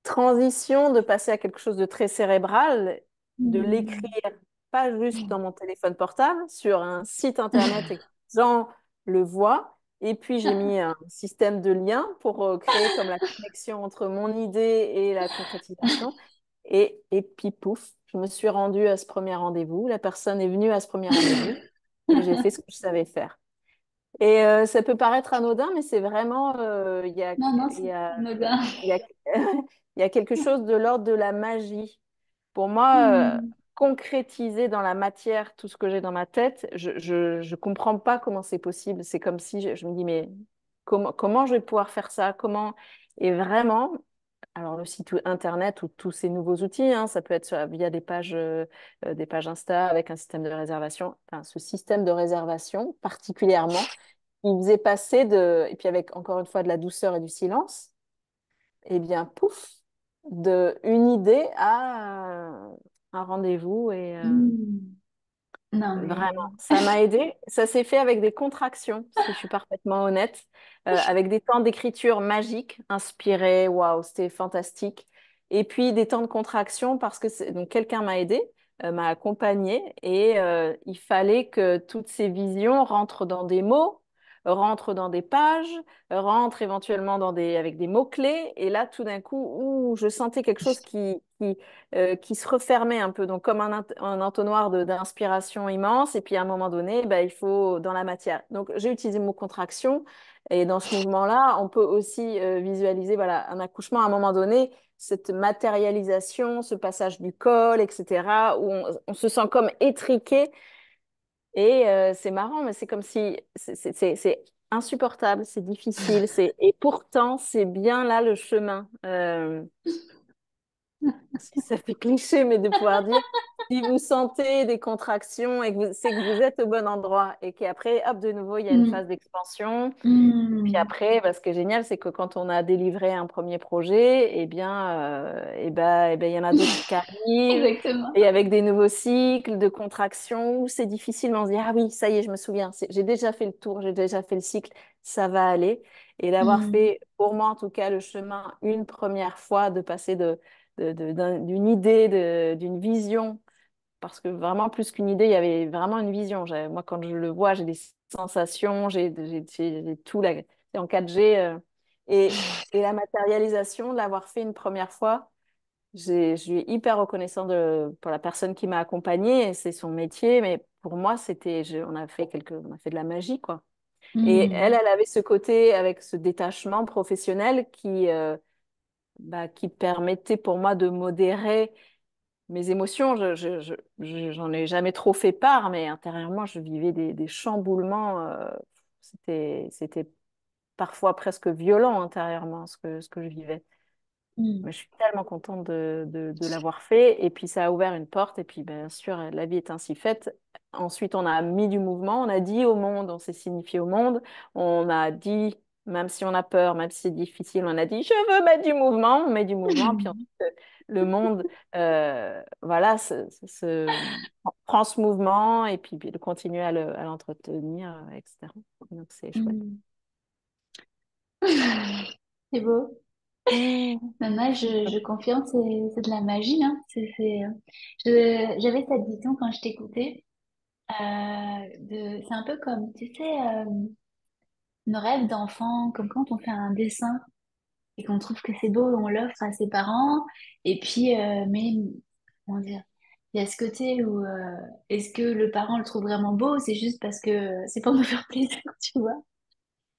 transition de passer à quelque chose de très cérébral, de l'écrire, Mhm. pas juste dans mon téléphone portable, sur un site internet et que les gens le voient. Et puis j'ai mis un système de lien pour créer comme la connexion entre mon idée et la concrétisation. Et puis pouf, je me suis rendue à ce premier rendez-vous. La personne est venue à ce premier rendez-vous et j'ai fait ce que je savais faire. Et ça peut paraître anodin, mais c'est vraiment, Non, non, il c'est y a, anodin. il y a, il y a quelque chose de l'ordre de la magie. Pour moi, Hmm. concrétiser dans la matière tout ce que j'ai dans ma tête, je comprends pas comment c'est possible. C'est comme si je me dis, mais comment je vais pouvoir faire ça? Comment? Et vraiment, alors le site internet ou tous ces nouveaux outils, hein, ça peut être via des pages Insta avec un système de réservation. Enfin, ce système de réservation particulièrement, il faisait passer et puis avec encore une fois de la douceur et du silence, eh bien, pouf, de une idée à un rendez-vous Hmm. Non, vraiment, mais... ça m'a aidé. Ça s'est fait avec des contractions, si je suis parfaitement honnête, avec des temps d'écriture magiques, inspirés, waouh, c'était fantastique. Et puis des temps de contraction parce que donc quelqu'un m'a aidé, m'a accompagné et il fallait que toutes ces visions rentrent dans des mots, rentrent dans des pages, rentrent éventuellement avec des mots-clés. Et là, tout d'un coup, ouh, je sentais quelque chose qui se refermait un peu, donc comme un entonnoir d'inspiration immense. Et puis à un moment donné, bah, il faut dans la matière. Donc j'ai utilisé le mot contraction. Et dans ce mouvement-là, on peut aussi visualiser voilà, un accouchement à un moment donné, cette matérialisation, ce passage du col, etc., où on se sent comme étriqué. Et c'est marrant, mais c'est comme si c'est insupportable, c'est difficile, et pourtant c'est bien là le chemin. Ça fait cliché, mais de pouvoir dire, si vous sentez des contractions et c'est que vous êtes au bon endroit et qu'après, hop, de nouveau, il y a une Hmm. phase d'expansion. Et puis Hmm. après, ce qui est génial, c'est que quand on a délivré un premier projet, il y en a d'autres qui arrivent Exactement. et avec des nouveaux cycles de contraction où c'est difficile, mais on se dit, ah oui, ça y est, je me souviens, j'ai déjà fait le tour, j'ai déjà fait le cycle, ça va aller. Et d'avoir Hmm. fait, pour moi en tout cas, le chemin une première fois, de passer d'une idée, d'une vision, parce que vraiment, plus qu'une idée, il y avait vraiment une vision. Moi, quand je le vois, j'ai des sensations, j'ai tout c'est en 4G. Et la matérialisation, de l'avoir fait une première fois, je lui ai hyper reconnaissant pour la personne qui m'a accompagnée, c'est son métier, mais pour moi, on a fait de la magie, quoi. Et elle, Hmm. elle avait ce côté avec ce détachement professionnel qui permettait pour moi de modérer mes émotions. J'en ai jamais trop fait part, mais intérieurement, je vivais des chamboulements. C'était parfois presque violent intérieurement ce que je vivais. Hmm. Mais je suis tellement contente de l'avoir fait. Et puis, ça a ouvert une porte. Et puis, bien sûr, la vie est ainsi faite. Ensuite, on a mis du mouvement. On a dit au monde, on s'est signifié au monde. On a dit, même si on a peur, même si c'est difficile, on a dit, je veux mettre du mouvement. On met du mouvement. Puis ensuite, le monde, voilà, prend ce mouvement et puis de continuer à l'entretenir, etc. Donc, c'est chouette. Hmm. C'est beau. Mmh. Non, moi, je confirme, c'est de la magie, hein. J'avais cette vision quand je t'écoutais. C'est un peu comme, tu sais, nos rêves d'enfant, comme quand on fait un dessin et qu'on trouve que c'est beau, on l'offre à ses parents. Et puis, mais, comment dire, il y a ce côté où, est-ce que le parent le trouve vraiment beau, ou c'est juste parce que c'est pour nous faire plaisir, tu vois?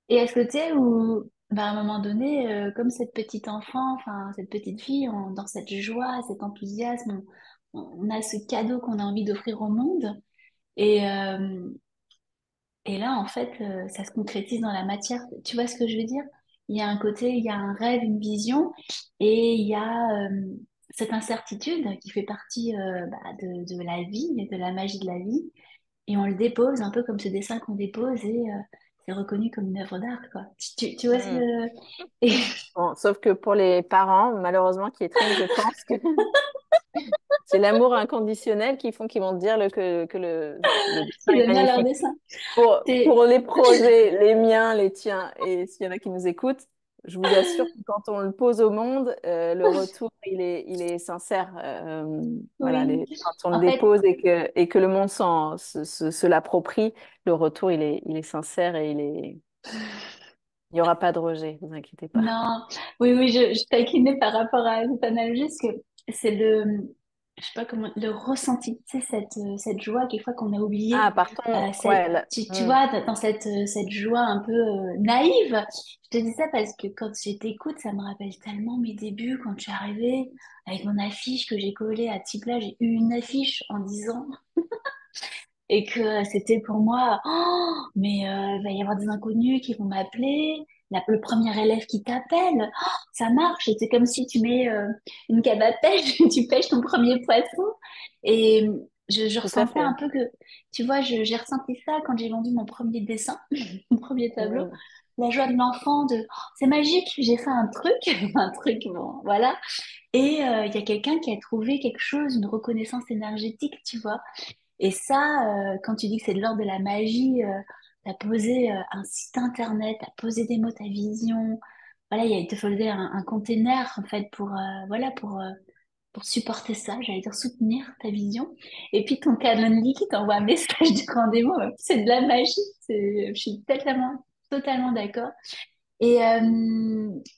Et à ce côté où, bah, à un moment donné, comme cette petite enfant, enfin, cette petite fille, dans cette joie, cet enthousiasme, on a ce cadeau qu'on a envie d'offrir au monde. Et, euh, et là, en fait, ça se concrétise dans la matière. Tu vois ce que je veux dire? Il y a un côté, il y a un rêve, une vision, et il y a cette incertitude qui fait partie bah, de la vie et de la magie de la vie. Et on le dépose, un peu comme ce dessin qu'on dépose, et c'est reconnu comme une œuvre d'art, quoi. Tu vois ce Mmh. que... Et... Bon, sauf que pour les parents, malheureusement, qui écrivent, je pense que c'est l'amour inconditionnel qu'ils vont dire que le dessin Ils est aiment bien leur magnifique. dessin. Pour C'est... les projets, les miens, les tiens, et s'il y en a qui nous écoutent, je vous assure que quand on le pose au monde, le retour, il est sincère. Voilà, Oui. quand on le En fait, dépose et que le monde se l'approprie, le retour, il est sincère et il n'y aura pas de rejet, ne vous inquiétez pas. non, oui, oui, je taquinais par rapport à cette analogie, parce que c'est je sais pas comment, le ressenti, tu sais, cette joie, quelquefois qu'on a oubliée, Ah, partons, ouais, tu vois, dans cette joie un peu naïve. Je te dis ça parce que quand je t'écoute, ça me rappelle tellement mes débuts, quand je suis arrivée avec mon affiche que j'ai collée à Tipla, j'ai eu une affiche en 10 ans. Et que c'était pour moi, oh, mais il va y avoir des inconnus qui vont m'appeler, le premier élève qui t'appelle, oh, ça marche. Et c'est comme si tu mets une canne à pêche, tu pêches ton premier poisson. Et je tout à ressentais un fait. peu que, tu vois, j'ai ressenti ça quand j'ai vendu mon premier dessin, mon premier tableau. Mm. La joie de l'enfant, oh, c'est magique, j'ai fait un truc, un truc, bon, voilà. Et il y a quelqu'un qui a trouvé quelque chose, une reconnaissance énergétique, tu vois. Et ça, quand tu dis que c'est de l'ordre de la magie, t'as posé un site internet, t'as posé des mots, ta vision. Voilà, il te faisait un container en fait voilà pour supporter ça, j'allais dire soutenir ta vision. Et puis ton Calendly qui t'envoie un message de rendez-vous, c'est de la magie. Je suis totalement d'accord. Et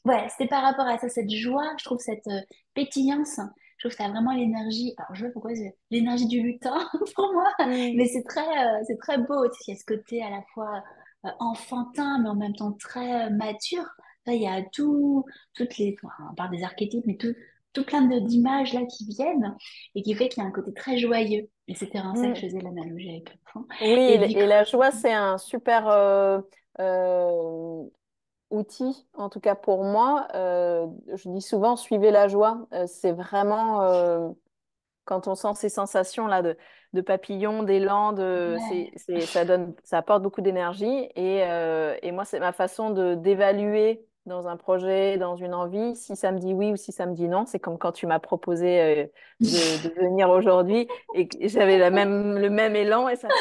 ouais, c'est par rapport à ça, cette joie, je trouve cette pétillance, je trouve que ça a vraiment l'énergie. Alors, je sais pas pourquoi c'est l'énergie du lutin pour moi, Mm. mais c'est très beau aussi. Il y a ce côté à la fois enfantin, mais en même temps très mature. Là, il y a enfin, on parle des archétypes, mais tout plein d'images là qui viennent et qui fait qu'il y a un côté très joyeux. Et c'était en ça que je Mm. faisais l'analogie avec l'enfant. Oui, Et du et coup, la joie, c'est un super euh, outil, en tout cas pour moi. Je dis souvent, suivez la joie. C'est vraiment quand on sent ces sensations là de papillon, d'élan, ouais. ça apporte beaucoup d'énergie. Et moi, c'est ma façon d'évaluer dans un projet, dans une envie, si ça me dit oui ou si ça me dit non. C'est comme quand tu m'as proposé de venir aujourd'hui et que j'avais le même élan et ça fait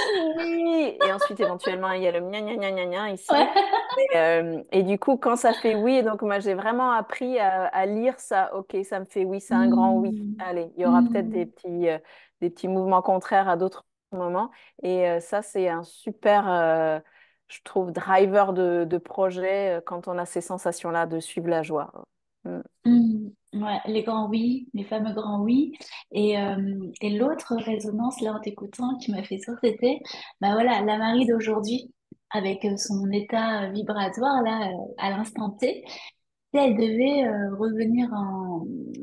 oui. Et ensuite, éventuellement, il y a le gna gna gna gna gna ici. Ouais. Et du coup, quand ça fait oui, donc moi j'ai vraiment appris à lire ça. Ok, ça me fait oui, c'est un grand oui. Hmm. Allez, il y aura peut-être Hmm. des petits mouvements contraires à d'autres moments. Et ça, c'est un super, je trouve, driver de projet quand on a ces sensations-là de suivre la joie. Mm. Hmm. Ouais, les grands oui, les fameux grands oui. Et l'autre résonance, là, en t'écoutant, qui m'a fait sourire, c'était, bah voilà, la Marie d'aujourd'hui, avec son état vibratoire, là, à l'instant T, si elle devait revenir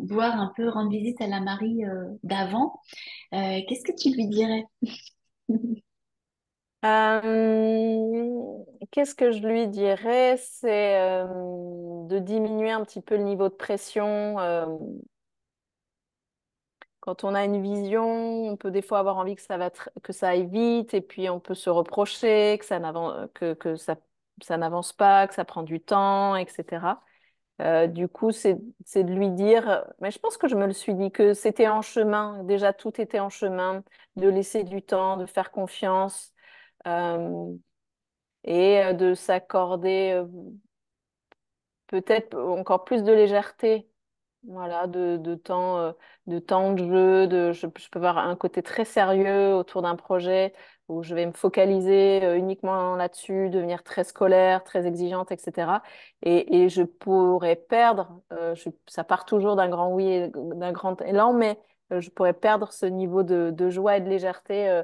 voir un peu, rendre visite à la Marie d'avant, qu'est-ce que tu lui dirais? Qu'est-ce que je lui dirais? C'est de diminuer un petit peu le niveau de pression. Quand on a une vision, on peut des fois avoir envie que que ça aille vite, et puis on peut se reprocher que ça n'avance pas, que ça prend du temps, etc. Du coup, c'est de lui dire, mais je pense que je me le suis dit, que c'était en chemin, déjà tout était en chemin, de laisser du temps, de faire confiance, euh, et de s'accorder peut-être encore plus de légèreté, voilà, de temps de jeu, je peux avoir un côté très sérieux autour d'un projet où je vais me focaliser uniquement là-dessus, devenir très scolaire, très exigeante, etc. Et je pourrais perdre, ça part toujours d'un grand oui et d'un grand élan, mais je pourrais perdre ce niveau de joie et de légèreté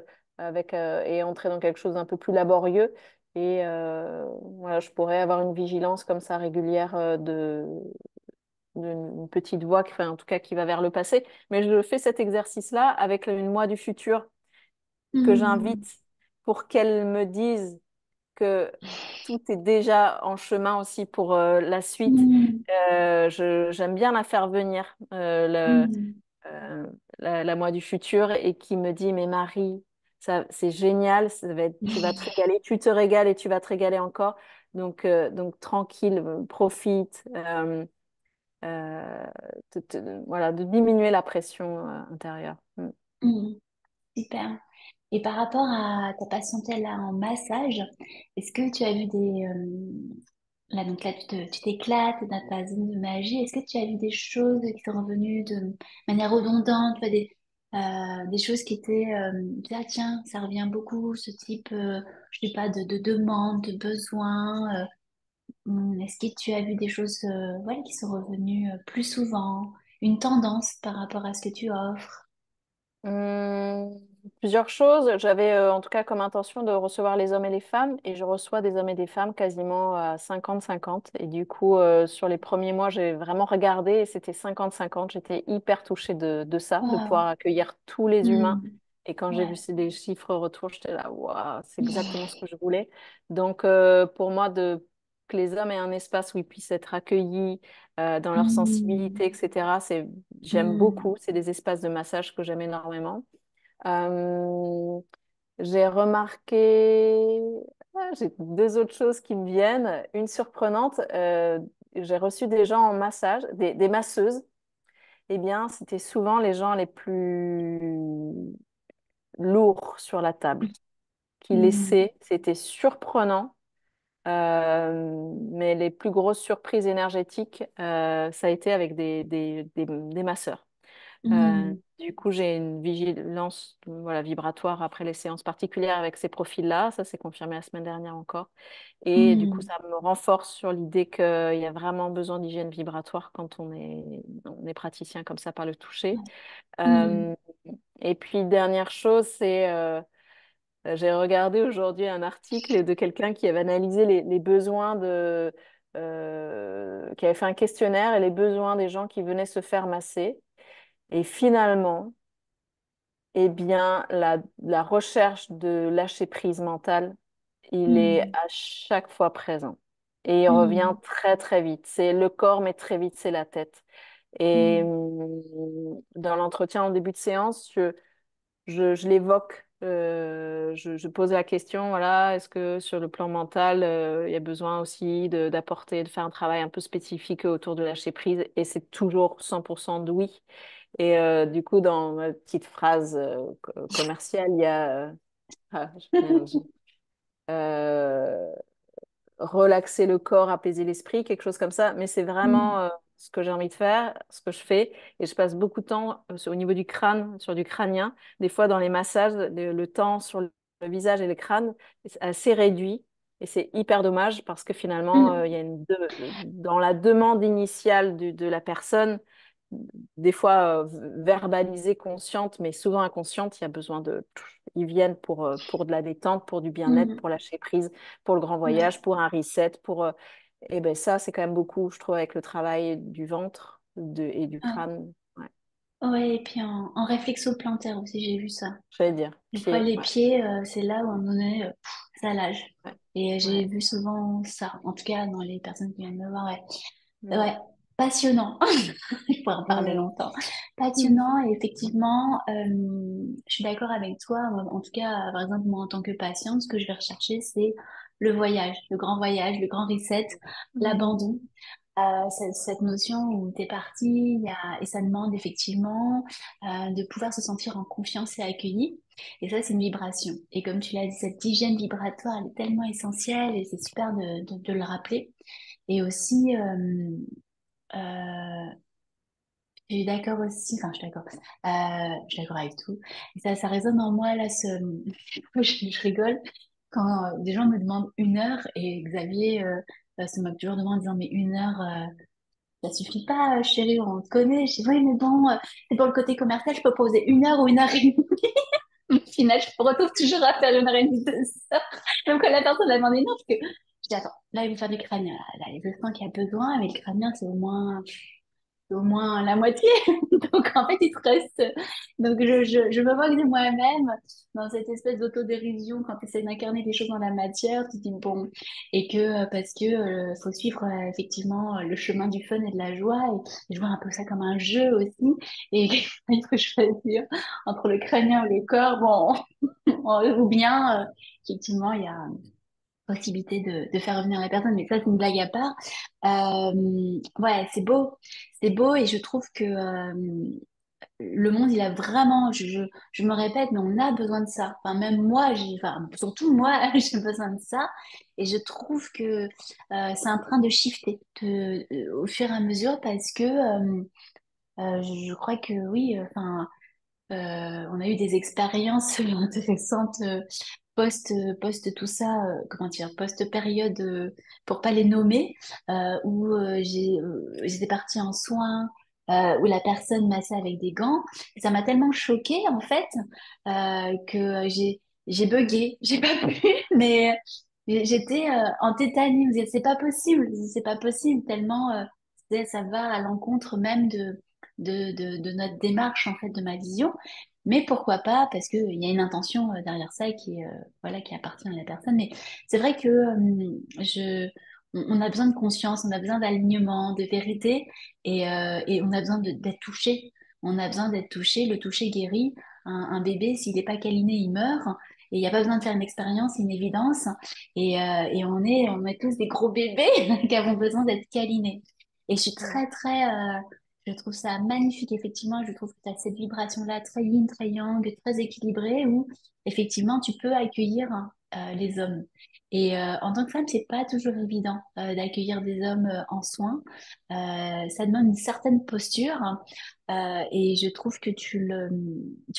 et entrer dans quelque chose d'un peu plus laborieux. Et voilà, je pourrais avoir une vigilance comme ça régulière d'une petite voix, enfin, en tout cas qui va vers le passé. Mais je fais cet exercice-là avec une moi du futur que Hmm, j'invite pour qu'elle me dise que tout est déjà en chemin aussi pour la suite. hmm, J'aime bien la faire venir, hmm, euh, la moi du futur, et qui me dit, mais Marie, ça, c'est génial, tu vas te régaler, tu te régales et tu vas te régaler encore. Donc tranquille, profite. Euh, voilà, de diminuer la pression intérieure. Mm. hmm. Super. Et par rapport à ta patientèle là en massage, est-ce que tu as vu là donc là tu t'éclates dans ta zone de magie, est-ce que tu as vu des choses qui sont revenues de manière redondante, tu vois, des choses qui étaient tu dis, ah, tiens, ça revient beaucoup, ce type je sais pas de demande, de besoin, est-ce que tu as vu des choses voilà, qui sont revenues plus souvent, une tendance par rapport à ce que tu offres? Hum, Plusieurs choses. J'avais en tout cas comme intention de recevoir les hommes et les femmes, et je reçois des hommes et des femmes quasiment à 50-50. Et du coup, sur les premiers mois, j'ai vraiment regardé et c'était 50-50. J'étais hyper touchée de ça, de pouvoir Waouh. accueillir tous les humains. Hmm. Et quand j'ai vu Ouais. des chiffres retour, j'étais là, waouh, c'est exactement ce que je voulais. Donc, pour moi, que les hommes aient un espace où ils puissent être accueillis dans leur Hmm. sensibilité, etc., j'aime Hmm. beaucoup. C'est des espaces de massage que j'aime énormément. Euh, j'ai remarqué, j'ai deux autres choses qui me viennent. Une surprenante, j'ai reçu des gens en massage, des masseuses. Eh bien, c'était souvent les gens les plus lourds sur la table qui Hmm. laissaient. C'était surprenant. Mais les plus grosses surprises énergétiques, ça a été avec des masseurs. Hmm. Du coup, j'ai une vigilance voilà, vibratoire après les séances particulières avec ces profils-là. Ça s'est confirmé la semaine dernière encore. Et du coup, Hmm. ça me renforce sur l'idée qu'il y a vraiment besoin d'hygiène vibratoire quand on est praticien comme ça par le toucher. Hmm. Euh, et puis, dernière chose, j'ai regardé aujourd'hui un article de quelqu'un qui avait analysé les besoins qui avait fait un questionnaire et les besoins des gens qui venaient se faire masser. Et finalement, eh bien, la recherche de lâcher prise mentale, il est Hmm. à chaque fois présent. Et il revient Hmm. très, très vite. C'est le corps, mais très vite, c'est la tête. Et Hmm. dans l'entretien en début de séance, je l'évoque. Je pose la question, voilà, est-ce que sur le plan mental, il y a besoin aussi d'apporter, de faire un travail un peu spécifique autour de lâcher prise? Et c'est toujours 100% de oui. Et du coup, dans ma petite phrase commerciale, il y a merde, euh, relaxer le corps, apaiser l'esprit, quelque chose comme ça. Mais c'est Hmm. vraiment ce que j'ai envie de faire, ce que je fais. Et je passe beaucoup de temps au niveau du crâne, sur du crânien. Des fois, dans les massages, le temps sur le visage et le crâne est assez réduit. Et c'est hyper dommage parce que finalement, Hmm. il y a dans la demande initiale de la personne, des fois verbalisées, conscientes, mais souvent inconscientes. Il y a besoin de... Ils viennent pour de la détente, pour du bien-être, Mhm. pour lâcher prise, pour le grand Ouais. voyage, pour un reset, pour... Et ben ça, c'est quand même beaucoup, je trouve, avec le travail du ventre et du Ah. crâne. Ouais. Ouais, et puis en réflexo plantaire aussi, j'ai vu ça. J'allais dire, Des fois, pied, les ouais. pieds, c'est là où à un moment donné, ça lâche. Ouais. Et Ouais. j'ai vu souvent ça, en tout cas dans les personnes qui viennent me voir. Ouais, Mm. ouais, passionnant. Je pourrais en parler Mm. longtemps. Mm. Passionnant, et effectivement, je suis d'accord avec toi. En tout cas, par exemple, moi, en tant que patiente, ce que je vais rechercher, c'est le voyage, le grand voyage, le grand reset, Mm. l'abandon. Cette notion où tu es parti, et ça demande effectivement de pouvoir se sentir en confiance et accueilli. Et ça, c'est une vibration. Et comme tu l'as dit, cette hygiène vibratoire, elle est tellement essentielle et c'est super de le rappeler. Et aussi, euh, je suis d'accord aussi, enfin, je suis d'accord. Je suis d'accord avec tout. Et ça résonne en moi, là, je rigole quand des gens me demandent 1 heure et Xavier se moque toujours de moi en disant, mais 1 heure, ça suffit pas, chérie, on te connaît. Je dis, oui, mais bon, c'est pour le côté commercial, je peux poser 1 heure ou 1 heure et demie. Au final, je me retrouve toujours à faire 1 heure et demie, 2 heures. Même quand la personne a demandé non, parce que je dis, attends, là, il veut faire du crânien. Là, je sens qu'il y a besoin, mais le crânien, c'est au moins la moitié. Donc, en fait, il te reste. Donc, je me moque de moi-même dans cette espèce d'autodérision quand tu essaies d'incarner des choses dans la matière. Tu te dis, bon, et que parce que faut suivre effectivement le chemin du fun et de la joie. Et je vois un peu ça comme un jeu aussi. Et il faut choisir entre le crânien ou le corps. Bon, ou bien, effectivement, il y a possibilité de faire revenir la personne, mais ça, c'est une blague à part. Ouais, c'est beau, et je trouve que le monde, il a vraiment, je me répète, mais on a besoin de ça. Enfin, même moi, enfin, surtout moi, j'ai besoin de ça, et je trouve que c'est en train de shifter au fur et à mesure parce que je crois que oui, enfin. On a eu des expériences intéressantes post tout ça, comment dire, post-période, pour pas les nommer, où j'étais partie en soins, où la personne massait avec des gants. Et ça m'a tellement choquée, en fait, que j'ai bugué. J'ai pas pu, mais j'étais en tétanie. Je me disais, c'est pas possible, tellement ça va à l'encontre même de notre démarche, en fait, de ma vision. Mais pourquoi pas? Parce qu'il y a une intention derrière ça qui est, voilà, qui appartient à la personne. Mais c'est vrai que on a besoin de conscience, on a besoin d'alignement, de vérité, et on a besoin d'être touché. On a besoin d'être touché. Le toucher guérit. Un bébé, s'il n'est pas câliné, il meurt. Et il n'y a pas besoin de faire une expérience, c'est une évidence. Et on est tous des gros bébés qui avons besoin d'être câlinés. Et je suis très, très, je trouve ça magnifique, effectivement. Je trouve que tu as cette vibration-là très yin, très yang, très équilibrée, où effectivement tu peux accueillir les hommes. Et en tant que femme, c'est pas toujours évident d'accueillir des hommes en soins. Ça demande une certaine posture, et je trouve que tu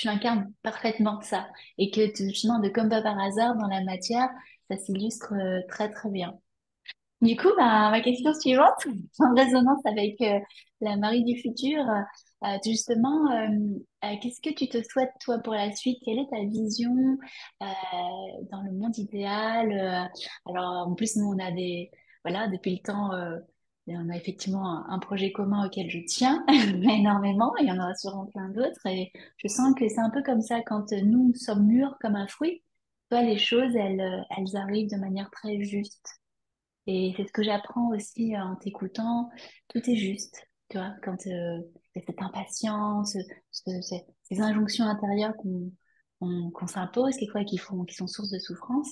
l'incarnes parfaitement ça. Et que justement, de comme pas par hasard, dans la matière, ça s'illustre très très bien. Du coup, ma question suivante, en résonance avec la Marie du futur, justement, qu'est-ce que tu te souhaites, toi, pour la suite? Quelle est ta vision euh, dans le monde idéal? Alors, en plus, nous, on a voilà, depuis le temps, on a effectivement un projet commun auquel je tiens énormément, et il y en aura sûrement plein d'autres, et je sens que c'est un peu comme ça, quand nous sommes mûrs comme un fruit, toi, les choses, elles arrivent de manière très juste. Et c'est ce que j'apprends aussi en t'écoutant. Tout est juste, tu vois, quand il y a cette impatience, ces injonctions intérieures qu'on s'impose, quelquefois qui sont source de souffrance.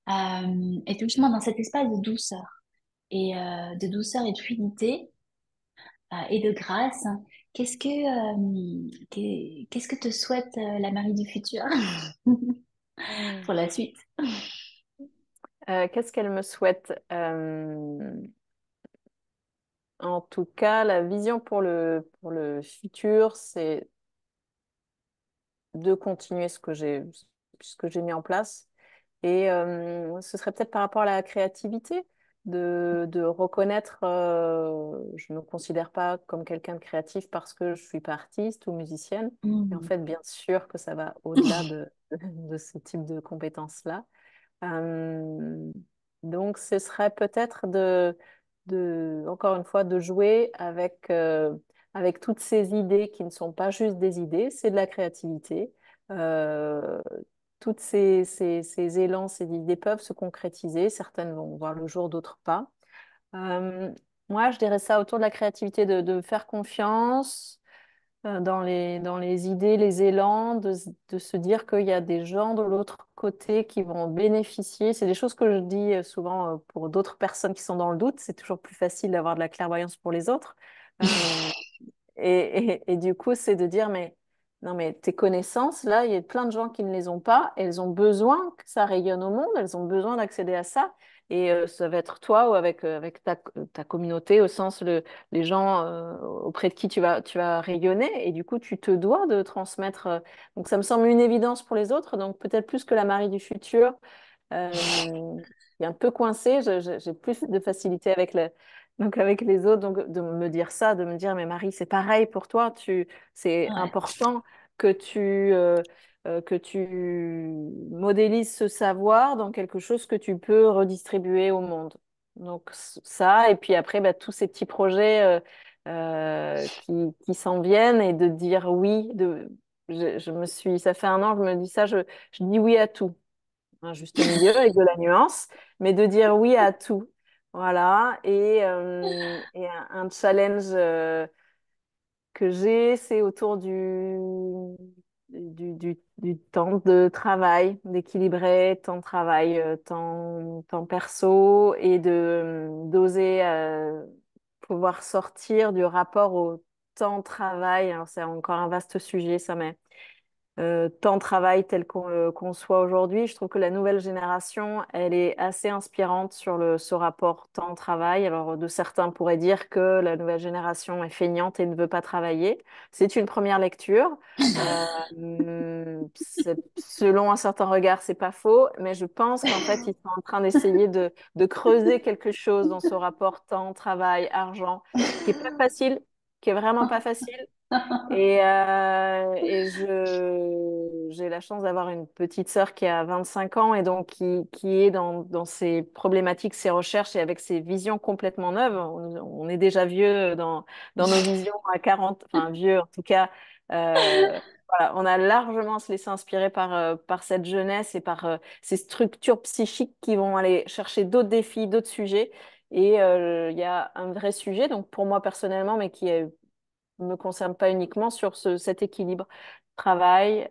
Et tout justement dans cet espace de douceur, et de fluidité, et de grâce, qu'est-ce que te souhaite la Marie du futur Mm. pour la suite? Qu'est-ce qu'elle me souhaite? En tout cas, la vision pour le futur, c'est de continuer ce que j'ai mis en place. Et ce serait peut-être par rapport à la créativité, de reconnaître, je ne me considère pas comme quelqu'un de créatif parce que je suis pas artiste ou musicienne. Et en Mm. fait, bien sûr que ça va au-delà de ce type de compétences-là. Euh, donc, ce serait peut-être encore une fois, de jouer avec toutes ces idées qui ne sont pas juste des idées, c'est de la créativité. Euh, toutes ces élans, ces idées peuvent se concrétiser. Certaines vont voir le jour, d'autres pas. Euh, Moi, je dirais ça autour de la créativité, de faire confiance dans les idées, les élans, de se dire qu'il y a des gens de l'autre côté qui vont bénéficier. C'est des choses que je dis souvent pour d'autres personnes qui sont dans le doute. C'est toujours plus facile d'avoir de la clairvoyance pour les autres. Euh, et du coup, c'est de dire, mais non, mais tes connaissances, là, il y a plein de gens qui ne les ont pas. Elles ont besoin que ça rayonne au monde. Elles ont besoin d'accéder à ça. Et ça va être toi ou avec ta communauté, au sens les gens auprès de qui tu vas rayonner. Et du coup, tu te dois de transmettre. Donc, ça me semble une évidence pour les autres. Donc, peut-être plus que la Marie du futur qui est un peu coincée. J'ai plus de facilité donc avec les autres. Donc, de me dire ça, de me dire, mais Marie, c'est pareil pour toi. C'est Ouais. important que que tu modélises ce savoir dans quelque chose que tu peux redistribuer au monde. Donc, ça, et puis après, bah, tous ces petits projets qui s'en viennent et de dire oui. Ça fait un an, je me dis ça, je dis oui à tout un juste milieu avec de la nuance, mais de dire oui à tout. Voilà. Et un challenge que j'ai, c'est autour du temps de travail, d'équilibrer temps de travail, temps perso et d'oser pouvoir sortir du rapport au temps de travail. Alors, c'est encore un vaste sujet, ça, mais temps de travail tel qu'on le conçoit aujourd'hui. Je trouve que la nouvelle génération, elle est assez inspirante sur ce rapport temps-travail. Alors, de certains pourraient dire que la nouvelle génération est feignante et ne veut pas travailler. C'est une première lecture. Selon un certain regard, c'est pas faux, mais je pense qu'en fait, ils sont en train d'essayer de creuser quelque chose dans ce rapport temps, travail, argent, qui est pas facile, qui est vraiment pas facile. J'ai la chance d'avoir une petite sœur qui a 25 ans et donc qui est dans ses problématiques, ses recherches et avec ses visions complètement neuves. On est déjà vieux dans nos visions à 40, enfin vieux en tout cas. Voilà, on a largement se laisser inspirer par cette jeunesse et par ces structures psychiques qui vont aller chercher d'autres défis, d'autres sujets. Et il y a un vrai sujet, donc pour moi personnellement, mais qui est me concerne pas uniquement sur cet équilibre travail,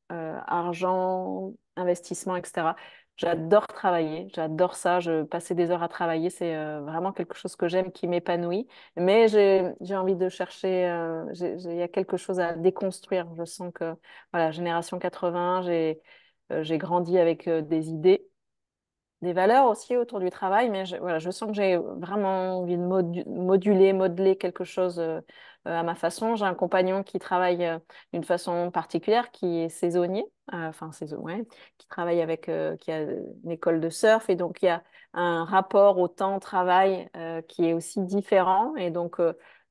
argent, investissement, etc. J'adore travailler, j'adore ça. Passer des heures à travailler, c'est vraiment quelque chose que j'aime, qui m'épanouit. Mais j'ai envie de chercher, il y a quelque chose à déconstruire. Je sens que, voilà, génération 80, j'ai grandi avec des idées des valeurs aussi autour du travail, mais voilà, je sens que j'ai vraiment envie de moduler, modeler quelque chose à ma façon. J'ai un compagnon qui travaille d'une façon particulière, qui est saisonnier, enfin ouais, qui travaille qui a une école de surf, et donc il y a un rapport au temps-travail qui est aussi différent, et donc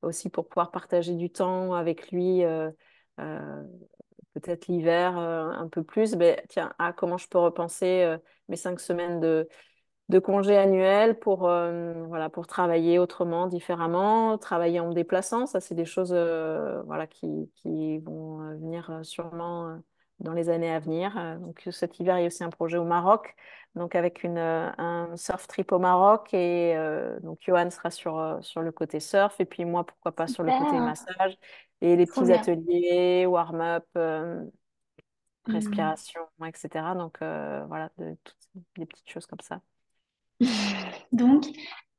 aussi pour pouvoir partager du temps avec lui. Euh, Peut-être l'hiver un peu plus, ben, tiens, comment je peux repenser mes 5 semaines de congés annuels pour, voilà, pour travailler autrement, différemment, travailler en me déplaçant. Ça, c'est des choses voilà, qui vont venir sûrement dans les années à venir. Donc cet hiver, il y a aussi un projet au Maroc, donc avec un surf trip au Maroc. Et donc Johan sera sur le côté surf, et puis moi, pourquoi pas sur le côté Super, massage, et les trop petits bien. ateliers, warm-up. Mm. Respiration, etc. Donc voilà, toutes des petites choses comme ça. Donc,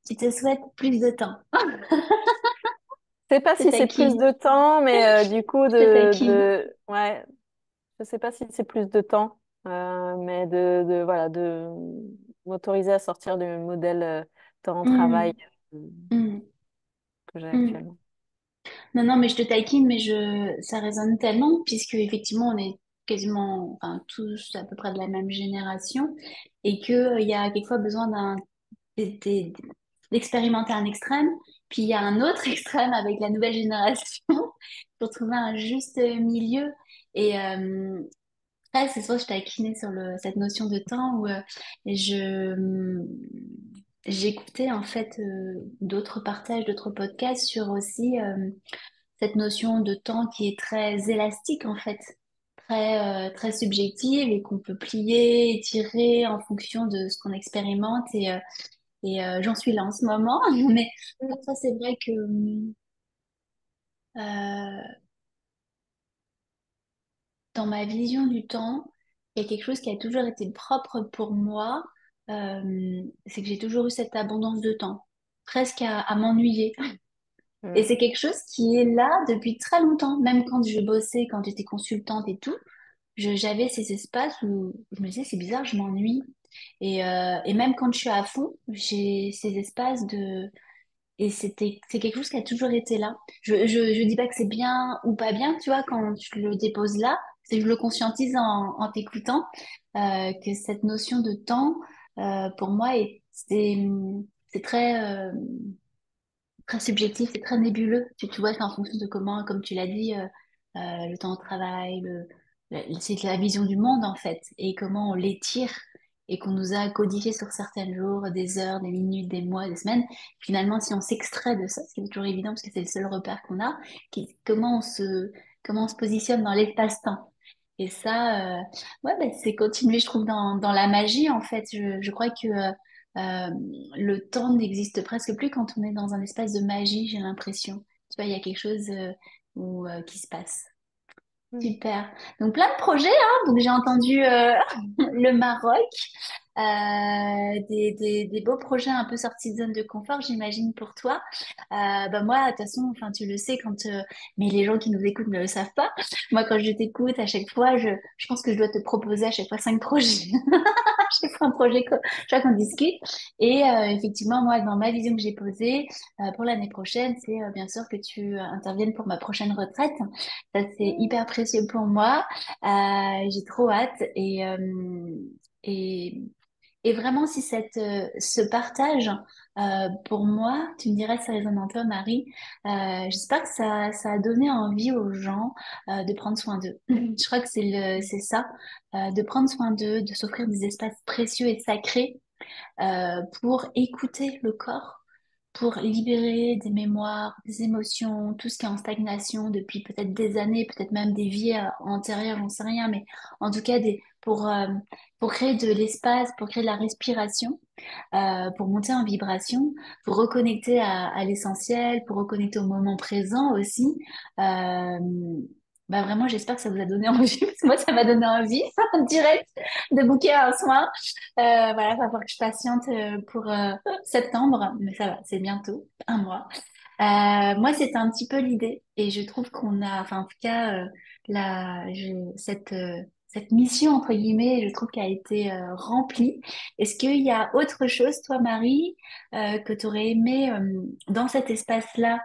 tu te souhaites plus de temps. Je sais pas Je te si c'est plus taquine, de temps, mais du coup, je te taquine. ouais, je sais pas si c'est plus de temps, mais voilà, de m'autoriser à sortir du modèle temps-travail Mm, euh, mm, que j'ai mm. actuellement. Non, non, mais je te taquine, mais ça résonne tellement, puisque effectivement, on est enfin, tous à peu près de la même génération, et que, il y a quelquefois besoin d'expérimenter un extrême, puis il y a un autre extrême avec la nouvelle génération pour trouver un juste milieu. Et après, c'est sûr que je taquinais sur cette notion de temps où je j'écoutais en fait d'autres partages, d'autres podcasts sur aussi cette notion de temps qui est très élastique en fait, très subjective et qu'on peut plier, étirer en fonction de ce qu'on expérimente et j'en suis là en ce moment. Mais parfois c'est vrai que euh, dans ma vision du temps, il y a quelque chose qui a toujours été propre pour moi, c'est que j'ai toujours eu cette abondance de temps, presque à m'ennuyer. Et Mm. c'est quelque chose qui est là depuis très longtemps, même quand je bossais, quand j'étais consultante et tout. J'avais ces espaces où je me disais, c'est bizarre, je m'ennuie. Et même quand je suis à fond, j'ai ces espaces de... Et c'est quelque chose qui a toujours été là. Je dis pas que c'est bien ou pas bien, tu vois, quand tu le déposes là, c'est que je le conscientise en t'écoutant, que cette notion de temps, pour moi, c'est très subjectif, c'est très nébuleux. Tu vois, c'est en fonction de comment, comme tu l'as dit, le temps de travail, c'est la vision du monde en fait, et comment on l'étire et qu'on nous a codifié sur certains jours, des heures, des minutes, des mois, des semaines. Finalement, si on s'extrait de ça, ce qui est toujours évident parce que c'est le seul repère qu'on a, comment on se positionne dans l'espace-temps. Et ça, ouais, ben, c'est continuer, je trouve, dans la magie en fait. Je crois que euh, le temps n'existe presque plus quand on est dans un espace de magie, j'ai l'impression. Tu vois, il y a quelque chose qui se passe. Mm. Super. Donc plein de projets, hein. Donc j'ai entendu le Maroc, des beaux projets un peu sortis de zone de confort, j'imagine pour toi. Bah moi, de toute façon, enfin tu le sais quand, mais les gens qui nous écoutent ne le savent pas. Moi, quand je t'écoute, à chaque fois, je pense que je dois te proposer à chaque fois 5 projets. Chaque fois un projet, chaque fois qu'on discute. Et effectivement, moi, dans ma vision que j'ai posée pour l'année prochaine, c'est bien sûr que tu interviennes pour ma prochaine retraite. Ça, c'est hyper précieux pour moi. J'ai trop hâte. Et, et vraiment, si ce partage, pour moi, tu me dirais si ça résonne en toi, Marie, j'espère que ça a donné envie aux gens de prendre soin d'eux. Je crois que c'est ça, de prendre soin d'eux, de s'offrir des espaces précieux et sacrés pour écouter le corps, pour libérer des mémoires, des émotions, tout ce qui est en stagnation depuis peut-être des années, peut-être même des vies antérieures, j'en sais rien, mais en tout cas pour créer de l'espace, pour créer de la respiration, pour monter en vibration, pour reconnecter à l'essentiel, pour reconnecter au moment présent aussi. Euh, Bah vraiment, j'espère que ça vous a donné envie, parce que moi, ça m'a donné envie, direct, de booker un soin. Voilà, il va falloir que je patiente pour septembre, mais ça va, c'est bientôt, un mois. Moi, c'était un petit peu l'idée, et je trouve qu'on a, enfin, en tout cas, cette mission, entre guillemets, je trouve qu'elle a été remplie. Est-ce qu'il y a autre chose, toi, Marie, que tu aurais aimé dans cet espace-là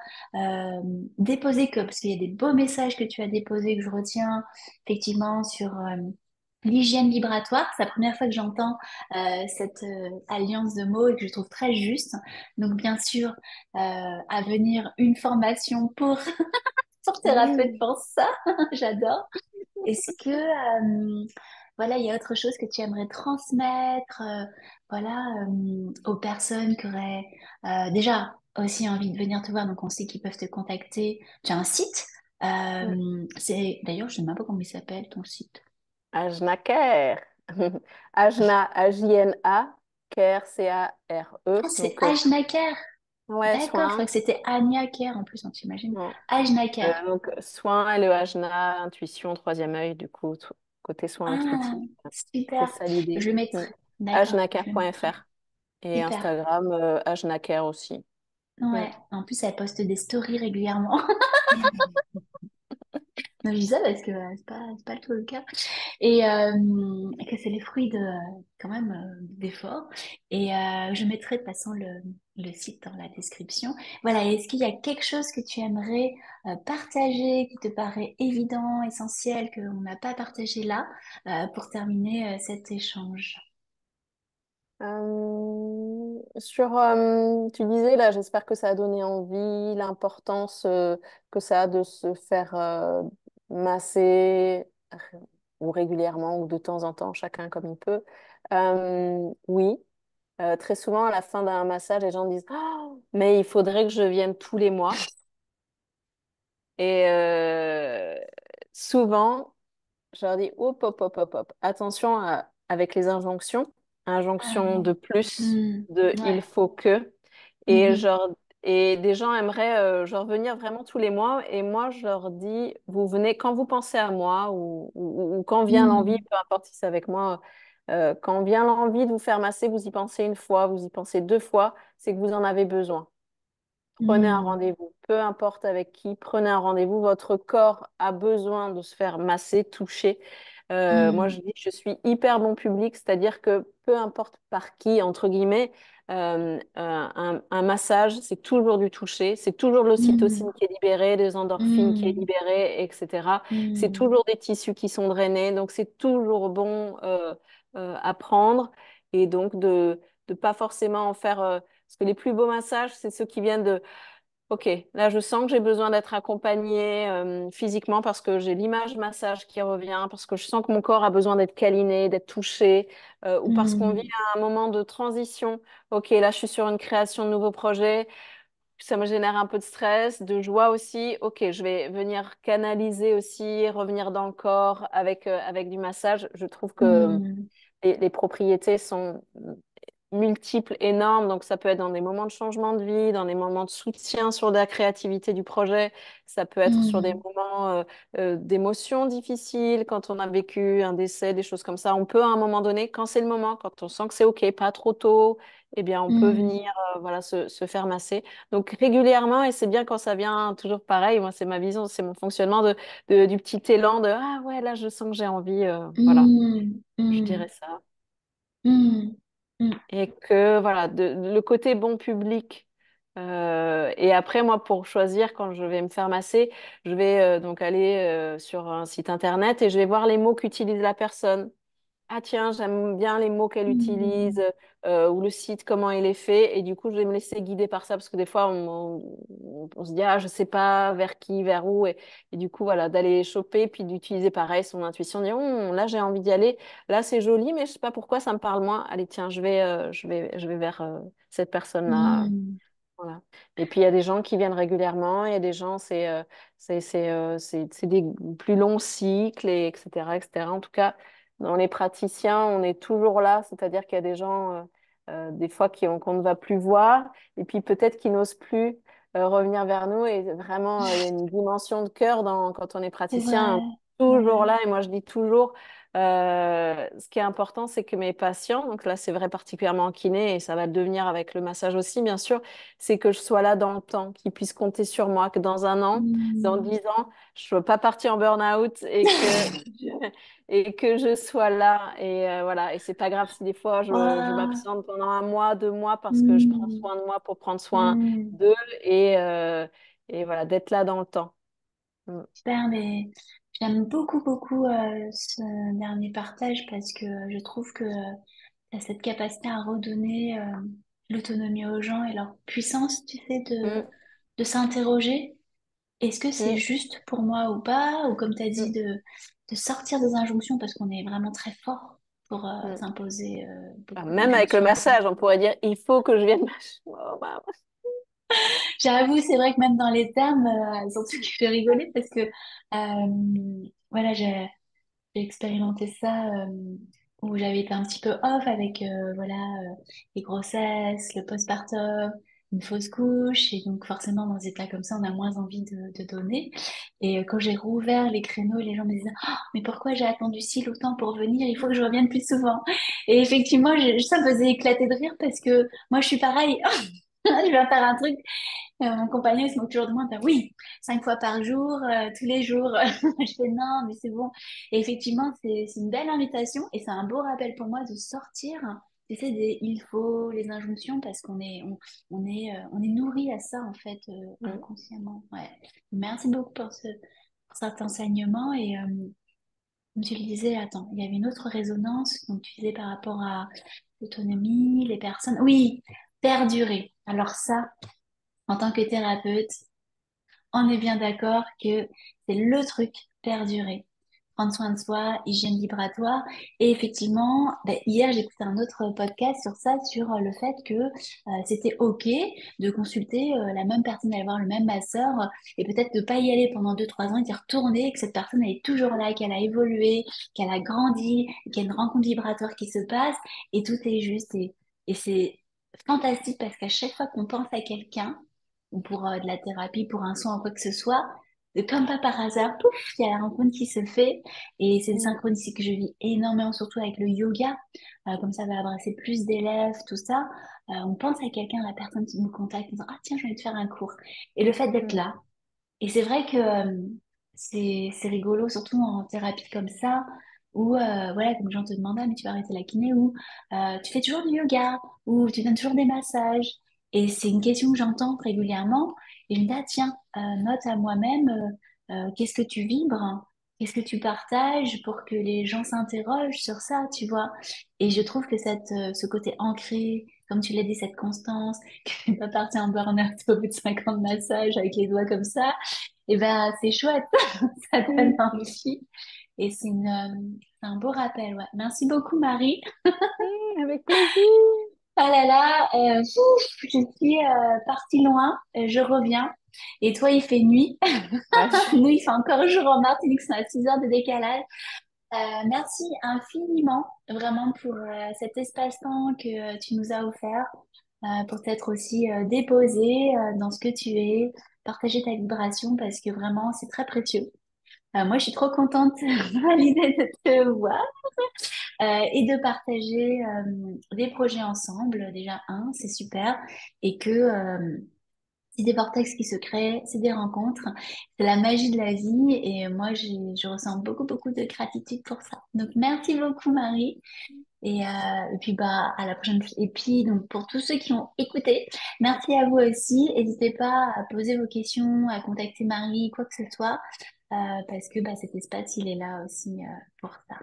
déposer parce qu'il y a des beaux messages que tu as déposés que je retiens effectivement sur l'hygiène vibratoire. C'est la première fois que j'entends cette alliance de mots et que je trouve très juste. Donc, bien sûr, à venir une formation pour thérapeute Mm. pour ça. J'adore. Est-ce que, voilà, il y a autre chose que tu aimerais transmettre, voilà, aux personnes qui auraient déjà aussi envie de venir te voir, donc on sait qu'ils peuvent te contacter. Tu as un site, Ouais. d'ailleurs, je ne sais même pas comment il s'appelle, ton site. Ajna-Care. Ajna, A-J-N-A, Care, Ah, C-A-R-E. c'est Donc, Ajnaker. ouais, D'accord, je crois soin. que c'était Anya Care en plus, on t'imagine. Non. Ajnaker. Donc, soin et le Ajna, intuition, troisième œil, du coup, côté soin Ah, intuitif. C'est super. ça Je l'idée. le mettrai. Mm. D'accord, je le mettrai. Ajnacare.fr et Super. Instagram, Ajnacare aussi. Mm. Ouais, en plus, elle poste des stories régulièrement. Non, je dis ça parce que c'est pas tout le cas. Et que c'est les fruits de quand même d'efforts. Et je mettrai de toute façon le site dans la description. Voilà, et est-ce qu'il y a quelque chose que tu aimerais partager, qui te paraît évident, essentiel, qu'on n'a pas partagé là, pour terminer cet échange? Tu disais là, j'espère que ça a donné envie, l'importance que ça a de se faire masser ou régulièrement ou de temps en temps, chacun comme il peut. Oui, très souvent à la fin d'un massage, les gens disent oh, mais il faudrait que je vienne tous les mois. Et souvent, je leur dis hop, hop, hop, hop, hop. Attention avec les injonctions. Ah Injonction oui. de plus, Hmm. de il Ouais. faut que. Et, Mhm. genre, et des gens aimeraient genre venir vraiment tous les mois. Et moi, je leur dis, vous venez quand vous pensez à moi ou quand vient l'envie, Hmm. peu importe si c'est avec moi, quand vient l'envie de vous faire masser, vous y pensez une fois, vous y pensez deux fois, c'est que vous en avez besoin. Prenez un Hmm. rendez-vous, peu importe avec qui, prenez un rendez-vous. Votre corps a besoin de se faire masser, toucher. Moi, Hmm. je dis que je suis hyper bon public, c'est-à-dire que peu importe par qui, entre guillemets, un massage, c'est toujours du toucher, c'est toujours de Hmm. l'ocytocine qui est libérée, des endorphines qui est Hmm. libérée, etc. C'est Hmm. toujours des tissus qui sont drainés, donc c'est toujours bon à prendre et donc de ne pas forcément en faire. Parce que les plus beaux massages, c'est ceux qui viennent de OK, là je sens que j'ai besoin d'être accompagnée physiquement parce que j'ai l'image massage qui revient, parce que je sens que mon corps a besoin d'être câliné, d'être touché, ou parce qu'on vit Hmm. à un moment de transition. OK, là je suis sur une création de nouveaux projets, ça me génère un peu de stress, de joie aussi. OK, je vais venir canaliser aussi, revenir dans le corps avec du massage. Je trouve que Hmm. les propriétés sont multiples, énormes. Donc, ça peut être dans des moments de changement de vie, dans des moments de soutien sur la créativité du projet. Ça peut être sur des Hmm. moments d'émotions difficiles, quand on a vécu un décès, des choses comme ça. On peut, à un moment donné, quand c'est le moment, quand on sent que c'est OK, pas trop tôt, eh bien, on peut Hmm. venir voilà, se faire masser. Donc, régulièrement, et c'est bien quand ça vient toujours pareil. Moi, c'est ma vision, c'est mon fonctionnement du petit élan de Ah ouais, là, je sens que j'ai envie. Voilà, Hmm. je Hmm. dirais ça. Hmm. Hmm. Et que voilà, le côté bon public. Et après, moi, pour choisir quand je vais me faire masser, je vais donc aller sur un site internet et je vais voir les mots qu'utilise la personne. Ah tiens, j'aime bien les mots qu'elle utilise Hmm. ou le site, comment il est fait. Et du coup, je vais me laisser guider par ça parce que des fois, on se dit, ah, je sais pas vers qui, vers où. Et du coup, voilà, d'aller choper puis d'utiliser pareil son intuition, dire, là, j'ai envie d'y aller. Là, c'est joli, mais je sais pas pourquoi ça me parle moins. Allez, tiens, je vais vers cette personne-là. Hmm. Voilà. Et puis il y a des gens qui viennent régulièrement, il y a des gens, c'est des plus longs cycles, et etc., etc. En tout cas, dans les praticiens, on est toujours là, c'est-à-dire qu'il y a des gens, des fois, qu'on ne va plus voir, et puis peut-être qui n'osent plus revenir vers nous. Et vraiment, il y a une dimension de cœur quand on est C'est praticien, vrai. toujours Ouais. là. Et moi, je dis toujours, ce qui est important, c'est que mes patients, donc là, c'est vrai particulièrement en kiné, et ça va le devenir avec le massage aussi, bien sûr, c'est que je sois là dans le temps, qu'ils puissent compter sur moi, que dans un an, dans Hmm. 10 ans, je ne sois pas partie en burn-out et que je sois là. Et voilà, et c'est pas grave si des fois je Ah. m'absente pendant un mois, 2 mois, parce que je prends Hmm. soin de moi pour prendre soin Hmm. d'eux et voilà, d'être là dans le temps. Mm. Super, mais j'aime beaucoup, beaucoup ce dernier partage parce que je trouve que tu as cette capacité à redonner l'autonomie aux gens et leur puissance, tu sais, Mm, de s'interroger. Est-ce que c'est mm, juste pour moi ou pas? Ou comme tu as dit, mm, de sortir des injonctions parce qu'on est vraiment très fort pour mm. s'imposer Enfin, beaucoup même avec le d'injonctions, quoi. massage, on pourrait dire, il faut que je vienne. Oh, bah, J'avoue, c'est vrai que même dans les termes, surtout que je fais rigoler parce que voilà, j'ai expérimenté ça où j'avais été un petit peu off avec voilà les grossesses, le postpartum, une fausse couche et donc forcément dans des états comme ça on a moins envie de donner et quand j'ai rouvert les créneaux les gens me disaient oh, mais pourquoi j'ai attendu si longtemps pour venir il faut que je revienne plus souvent et effectivement ça me faisait éclater de rire parce que moi je suis pareil je vais faire un truc mon compagnon, il se moque toujours de moi. Ben oui, 5 fois par jour, tous les jours. Je fais non, mais c'est bon. Et effectivement, c'est une belle invitation et c'est un beau rappel pour moi de sortir. Tu sais, il faut, les injonctions, parce on est nourri à ça, en fait, mm, inconsciemment. Ouais. Merci beaucoup pour cet enseignement. Et comme tu le disais, attends, il y avait une autre résonance. Donc, tu disais par rapport L'autonomie, les personnes. Oui, perdurer. Alors ça, en tant que thérapeute, on est bien d'accord que c'est le truc, perdurer. Prendre soin de soi, hygiène vibratoire. Et effectivement, ben, hier, j'ai écouté un autre podcast sur ça, sur le fait que c'était OK de consulter la même personne, d'aller voir le même masseur, et peut-être de pas y aller pendant 2, 3 ans et d'y retourner, et que cette personne elle est toujours là, qu'elle a évolué, qu'elle a grandi, qu'il y a une rencontre vibratoire qui se passe, et tout est juste. Et c'est fantastique parce qu'à chaque fois qu'on pense à quelqu'un, ou pour de la thérapie, pour un soin ou quoi que ce soit, comme pas par hasard, pouf, il y a la rencontre qui se fait. Et c'est une Mm, synchronicité que je vis énormément, surtout avec le yoga. Comme ça va adresser plus d'élèves, tout ça. On pense à quelqu'un, la personne qui nous contacte, en disant, ah tiens, j'ai envie de faire un cours. Et le fait d'être mm, là. Et c'est vrai que c'est rigolo, surtout en thérapie comme ça, où, voilà, comme les gens te demandent, ah, mais tu vas arrêter la kiné, ou tu fais toujours du yoga, ou tu donnes toujours des massages. Et c'est une question que j'entends régulièrement. Et je me dis, ah, tiens, note à moi-même, qu'est-ce que tu vibres? Qu'est-ce que tu partages pour que les gens s'interrogent sur ça, tu vois? Et je trouve que ce côté ancré, comme tu l'as dit, cette constance, que tu n'es pas parti en burn-out au bout de 50 massages avec les doigts comme ça, et ben c'est chouette, ça donne mm, envie. Et c'est un beau rappel, ouais. Merci beaucoup, Marie. avec plaisir. Ah là là, je suis partie loin, je reviens. Et toi, il fait nuit. Ouais. Nous, il fait encore jour en Martinique, c'est à 6 heures de décalage. Merci infiniment, vraiment, pour cet espace-temps que tu nous as offert, pour t'être aussi déposé dans ce que tu es, partager ta vibration, parce que vraiment, c'est très précieux. Moi, je suis trop contente à l'idée de te voir et de partager des projets ensemble. Déjà, c'est super. Et que c'est des vortex qui se créent, c'est des rencontres, c'est la magie de la vie. Et moi, je ressens beaucoup, beaucoup de gratitude pour ça. Donc, merci beaucoup, Marie. Et puis, bah, à la prochaine. Et puis, donc, pour tous ceux qui ont écouté, merci à vous aussi. N'hésitez pas à poser vos questions, à contacter Marie, quoi que ce soit, parce que bah, cet espace, il est là aussi pour ça.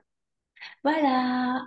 Voilà.